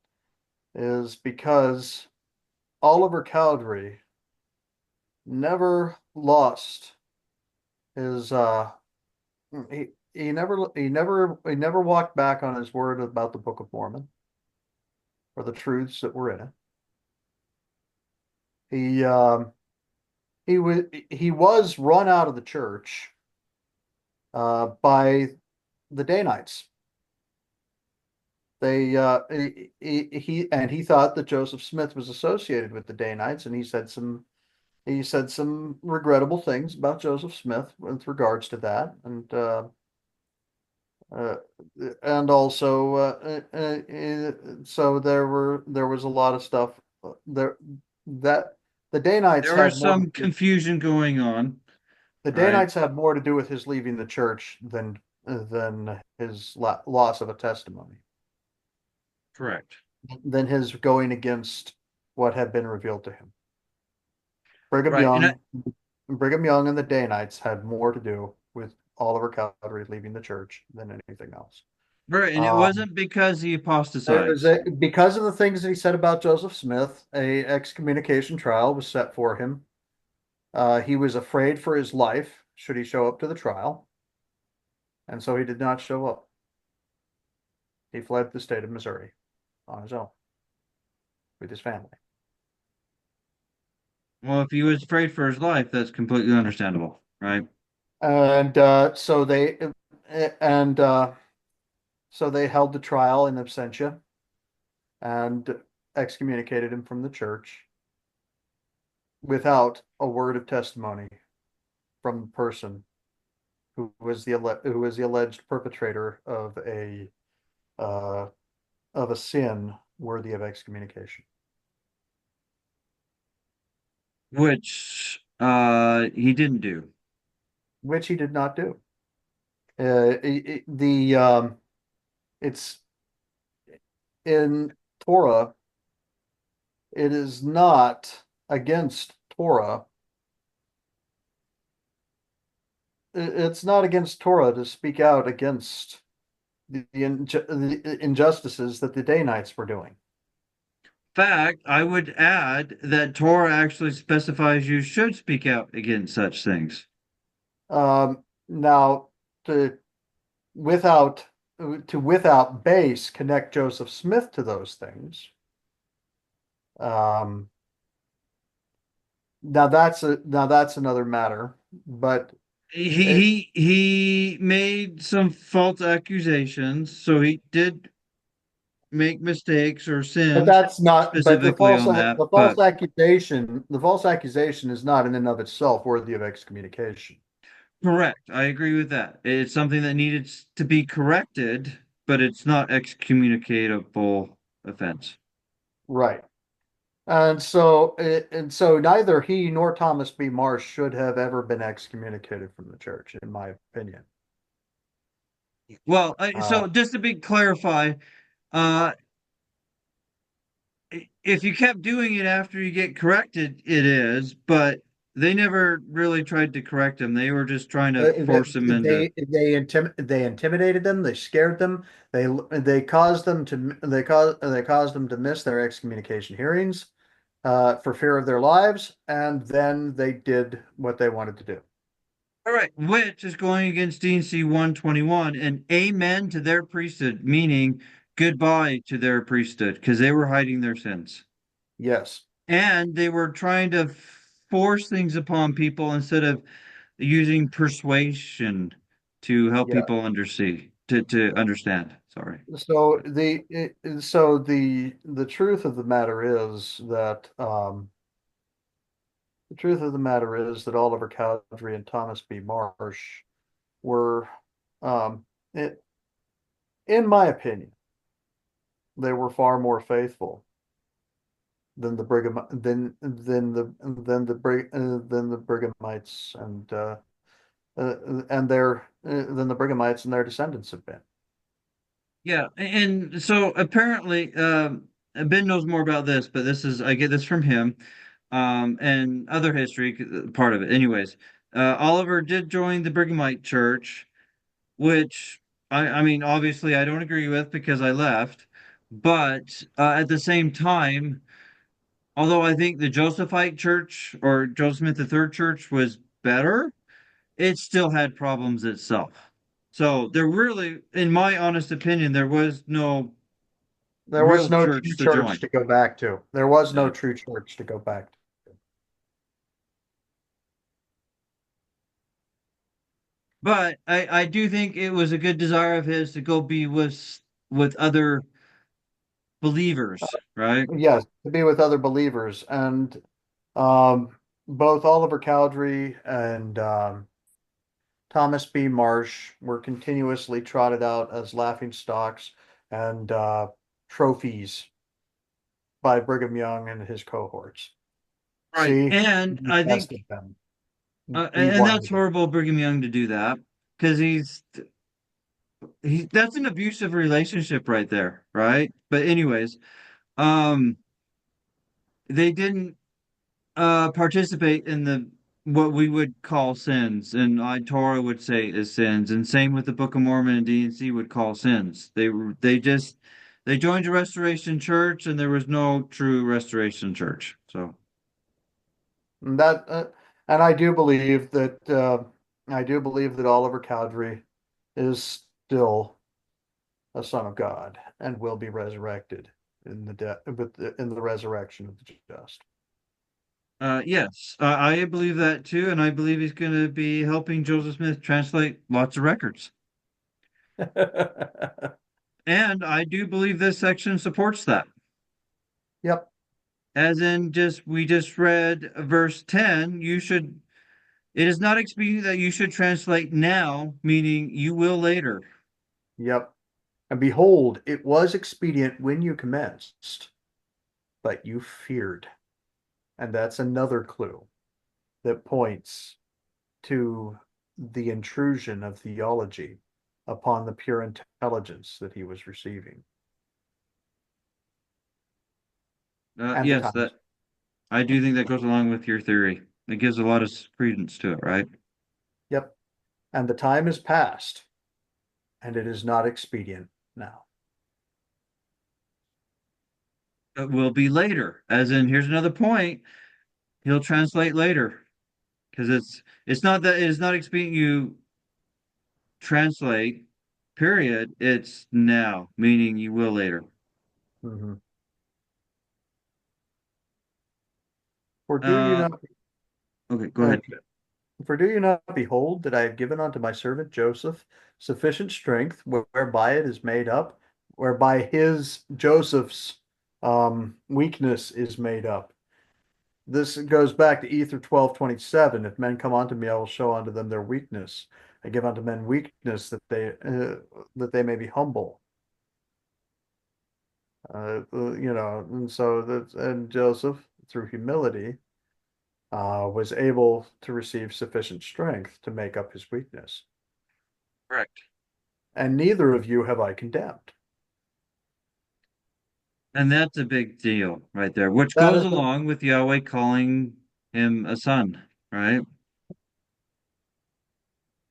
is because Oliver Cowdery never lost his he never walked back on his word about the Book of Mormon or the truths that were in it. He was run out of the church by the Danites. He thought that Joseph Smith was associated with the Danites, and he said some regrettable things about Joseph Smith with regards to that, uh, and also so there was a lot of stuff there that the Danites There was had more some confusion going on, the right? Danites had more to do with his leaving the church than his loss of a testimony, Correct. than his going against what had been revealed to him. Brigham Right. Young, Brigham Young and the Danites had more to do with Oliver Cowdery leaving the church than anything else. And it Um, wasn't because he it was apostatized. because of the things that he said about Joseph Smith, a excommunication trial was set for him. He was afraid for his life should he show up to the trial, and so he did not show up. He fled the state of Missouri on his own with his family. Well, if he was afraid for his life, that's completely understandable, right? And and so they held the trial in absentia and excommunicated him from the church without a word of testimony from the person who was the alleged perpetrator uh, of a sin worthy of excommunication. Which he didn't do. Which he did not do. The it's in Torah, it is not against Torah. It's not against Torah to speak out against the injustices that the Danites were doing. Fact, I would add that Torah actually specifies you should speak out against such things. Now, to without base connect Joseph Smith to those things. Now that's another matter, but He made some false accusations, so he did make mistakes or but sin that's not. But specifically on that. But the false accusation is not in and of itself worthy of excommunication. correct, I agree with that. It's something that needed to be corrected, but it's not excommunicatable offense. Right. And so neither he nor Thomas B. Marsh should have ever been excommunicated from the church, in my opinion. Well, so just to be clarify, uh, if you kept doing it after you get corrected, it is, but they never really tried to correct him. They were just trying to force him into. They intimidated them. They scared them. They caused them to miss their excommunication hearings for fear of their lives, and then they did what they wanted to do. All right, which is going against D&C 121 and amen to their priesthood, meaning goodbye to their priesthood because they were hiding their sins. Yes. And they were trying to force things upon people instead of using persuasion to help Yeah. people to understand. Sorry. So the truth of the matter is that Oliver Cowdery and Thomas B. Marsh were, um, it, in my opinion, they were far more faithful than the Brighamites and their descendants have been. Yeah, and so apparently, Ben knows more about this, but I get this from him, and other history part of it. Anyways, Oliver did join the Brighamite Church, which I mean, obviously, I don't agree with because I left, but at the same time, although I think the Josephite Church or Joseph Smith III Church was better, it still had problems itself. So there really, in my honest opinion, there was no There was real no true church to church join. to go back to. There was no Yeah. true church to go back to. But I do think it was a good desire of his to go be with other believers, right? Yes, to be with other believers. And um, both Oliver Cowdery and Thomas B. Marsh were continuously trotted out as laughing stocks and trophies by Brigham Young and his cohorts. Right. See, And we I think tested them. We and wanted that's them. horrible of Brigham Young to do that because that's an abusive relationship right there, right? But anyways, um they didn't participate in the what we would call sins, and Torah would say is sins, and same with the Book of Mormon and D&C would call sins. They joined a Restoration Church, and there was no true Restoration Church. So And that, and I do believe that Oliver Cowdery is still a son of God and will be resurrected in the resurrection of the just. yes, I believe that too, and I believe he's going to be helping Joseph Smith translate lots of records. And I do believe this section supports that. Yep, As in we just read verse 10, it is not expedient that you should translate now, meaning you will later. yep. And behold, it was expedient when you commenced, but you feared. And that's another clue that points to the intrusion of theology upon the pure intelligence that he was receiving. and the Yes, times. I do think that goes along with your theory. It gives a lot of credence to it, right? Yep. And the time is past, and it is not expedient now. It will be later. As in, here's another point. He'll translate later. Because it's not that it is not expedient you translate, period. It's now, meaning you will later. Mm-hmm. For do you Uh, not okay, go ahead. For do you not behold that I have given unto my servant Joseph sufficient strength whereby it is made up, whereby his Joseph's weakness is made up. This goes back to Ether 12:27. If men come unto me, I will show unto them their weakness. I give unto men weakness that they may be humble. And so and Joseph, through humility, was able to receive sufficient strength to make up his weakness. Correct. And neither of you have I condemned. And that's a big deal right there, which That goes is along with Yahweh calling him a son, right?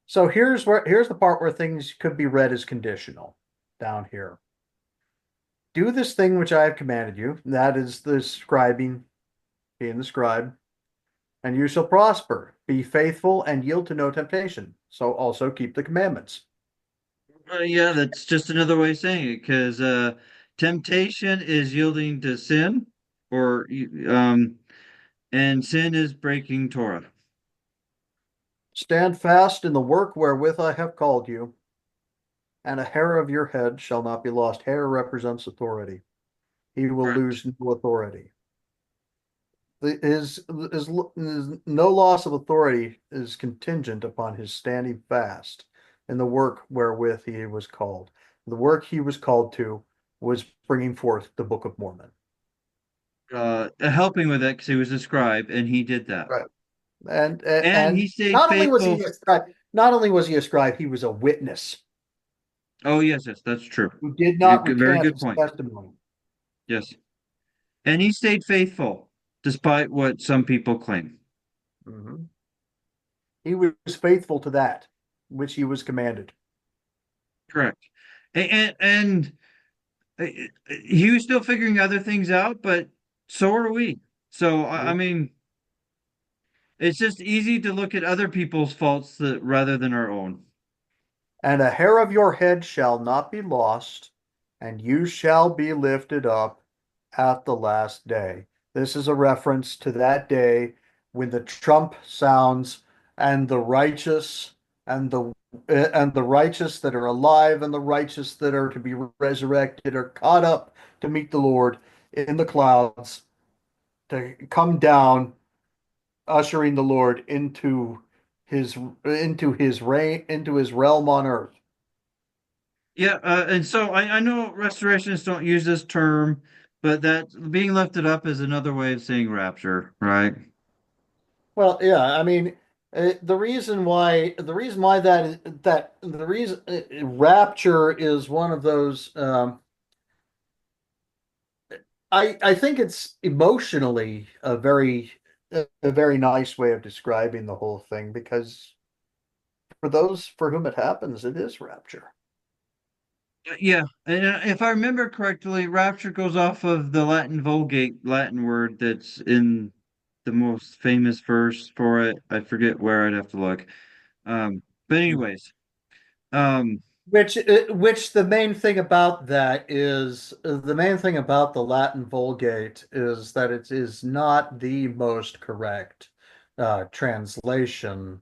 so here's the part where things could be read as conditional down here. Do this thing which I have commanded you, that is the scribing, being the scribe, and you shall prosper. Be faithful and yield to no temptation. So also keep the commandments. Yeah, that's just another way of saying it, because temptation is yielding to sin, or and sin is breaking Torah. Stand fast in the work wherewith I have called you, and a hair of your head shall not be lost. Hair represents authority. He will Correct. lose no authority. His no loss of authority is contingent upon his standing fast in the work wherewith he was called. The work he was called to was bringing forth the Book of Mormon. Helping with it because he was a scribe, and he did that. Right. And And he stayed not only was he faithful. a scribe, not only was he a scribe, he was a witness Oh, yes, yes, that's true. who did not Very recant good his point. testimony. Yes. And he stayed faithful despite what some people claim. Mhm. He was faithful to that which he was commanded. Correct. And he was still figuring other things out, but so are we. So, I mean, it's just easy to look at other people's faults rather than our own. And a hair of your head shall not be lost, and you shall be lifted up at the last day. This is a reference to that day when the trump sounds and the righteous and the righteous that are alive and the righteous that are to be resurrected are caught up to meet the Lord in the clouds to come down, ushering the Lord into his reign, into his realm on earth. Yeah, and so I know restorationists don't use this term, but that being lifted up is another way of saying rapture, right? Well, yeah, I mean, the reason why the reason rapture is one of those. I think it's emotionally a very nice way of describing the whole thing because for those for whom it happens, it is rapture. Yeah, and if I remember correctly, rapture goes off of the Latin Vulgate Latin word that's in the most famous verse for it. I forget where I'd have to look. But anyways, um, Which the main thing about that is the main thing about the Latin Vulgate is that it is not the most correct translation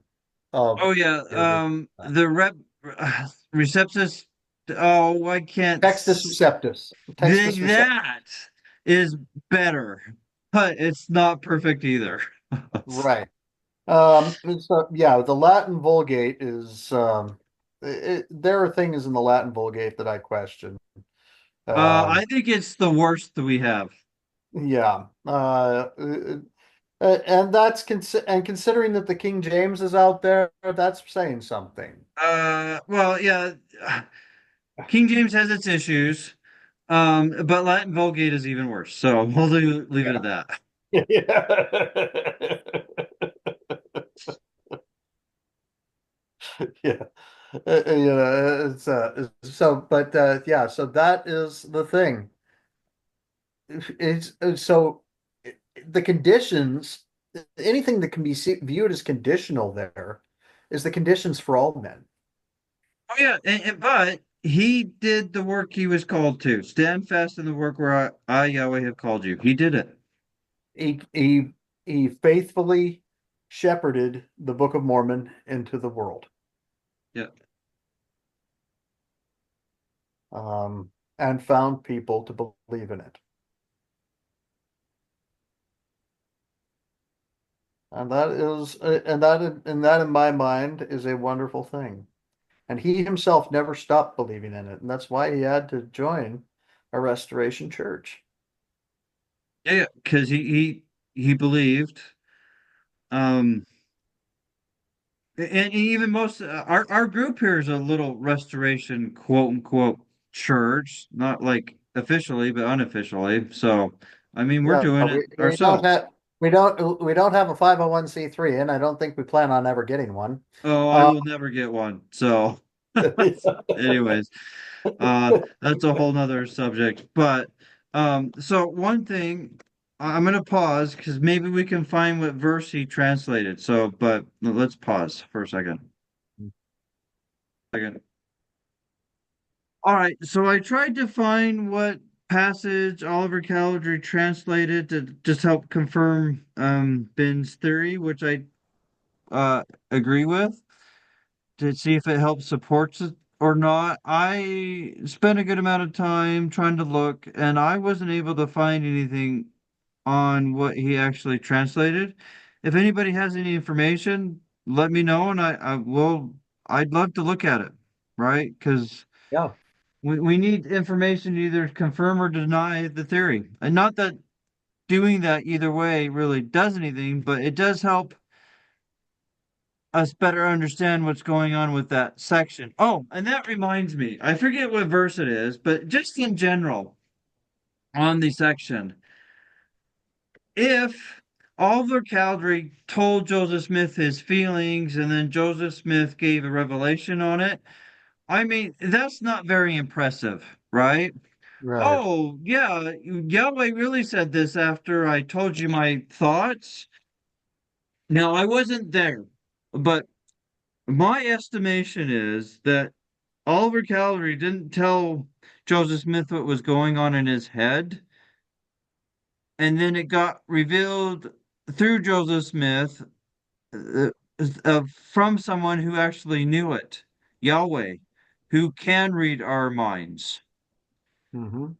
of oh yeah, the original. the receptus. Oh, I can't. Textus Receptus. Textus Receptus. That is better, but it's not perfect either. Right. So yeah, the Latin Vulgate is there are things in the Latin Vulgate that I question. Um, I think it's the worst that we have. yeah. And considering that the King James is out there, that's saying something. Well, yeah, King James has its issues. But Latin Vulgate is even worse. So we'll leave it at that. Yeah. Yeah, so that is the thing. It's so the conditions, anything that can be viewed as conditional there is the conditions for all men. Oh yeah, but he did the work he was called to. Stand fast in the work where I Yahweh have called you. He did it. He faithfully shepherded the Book of Mormon into the world. Yeah. And found people to believe in it. And that in my mind is a wonderful thing. And he himself never stopped believing in it, and that's why he had to join a Restoration church. Yeah, because he believed. Um, and even most our group here is a little Restoration quote unquote church, not like officially but unofficially. So I mean, we're Yeah, doing it ourselves. we don't have a 501c3, and I don't think we plan on ever getting one. Oh, I will never get one. So, anyways, that's a whole nother subject. But so one thing I'm gonna pause because maybe we can find what verse he translated. So, but let's pause for a second. Second. All right, so I tried to find what passage Oliver Cowdery translated to just help confirm Ben's theory, which I agree with, to see if it helps supports it or not. I spent a good amount of time trying to look, and I wasn't able to find anything on what he actually translated. If anybody has any information, let me know, and I will. I'd love to look at it, right? Because Yeah. we need information to either confirm or deny the theory. And not that doing that either way really does anything, but it does help us better understand what's going on with that section. Oh, and that reminds me, I forget what verse it is, but just in general on the section, if Oliver Cowdery told Joseph Smith his feelings and then Joseph Smith gave a revelation on it, I mean, that's not very impressive, right? Right. Oh, yeah, Yahweh really said this after I told you my thoughts. Now, I wasn't there, but my estimation is that Oliver Cowdery didn't tell Joseph Smith what was going on in his head, and then it got revealed through Joseph Smith uh, from someone who actually knew it, Yahweh, who can read our minds. Mm-hmm.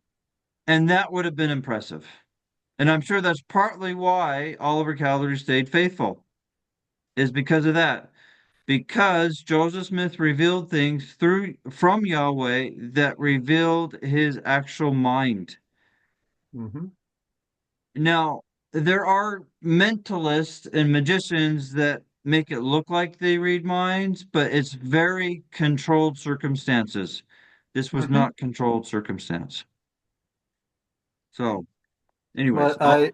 And that would have been impressive. And I'm sure that's partly why Oliver Cowdery stayed faithful, is because of that. Because Joseph Smith revealed things through from Yahweh that revealed his actual mind. Mm-hmm. Now, there are mentalists and magicians that make it look like they read minds, but it's very controlled circumstances. This was Mm-hmm. not controlled circumstance. So, anyways, But I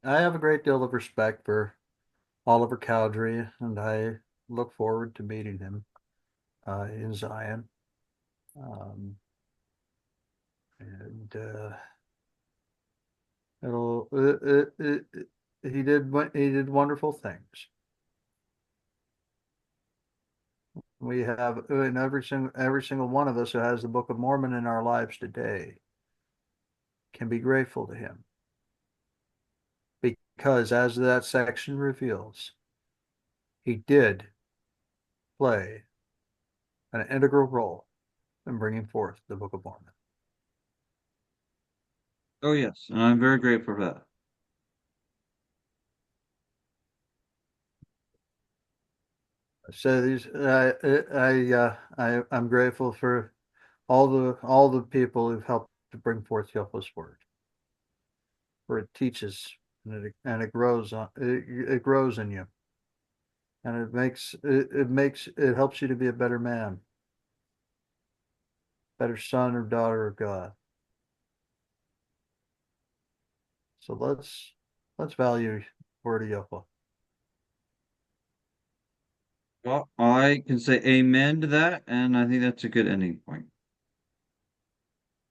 have a great deal of respect for Oliver Cowdery, and I look forward to meeting him in Zion. Um, and it'll he did wonderful things. We have, and every single one of us who has the Book of Mormon in our lives today can be grateful to him, because as that section reveals, he did play an integral role in bringing forth the Book of Mormon. oh yes, and I'm very grateful for that. So I'm grateful for all the people who've helped to bring forth Yahweh's word, where it teaches and it grows it grows in you, and it helps you to be a better man. better son or daughter of God. So let's value word of Yahweh. Well, I can say amen to that, and I think that's a good ending point.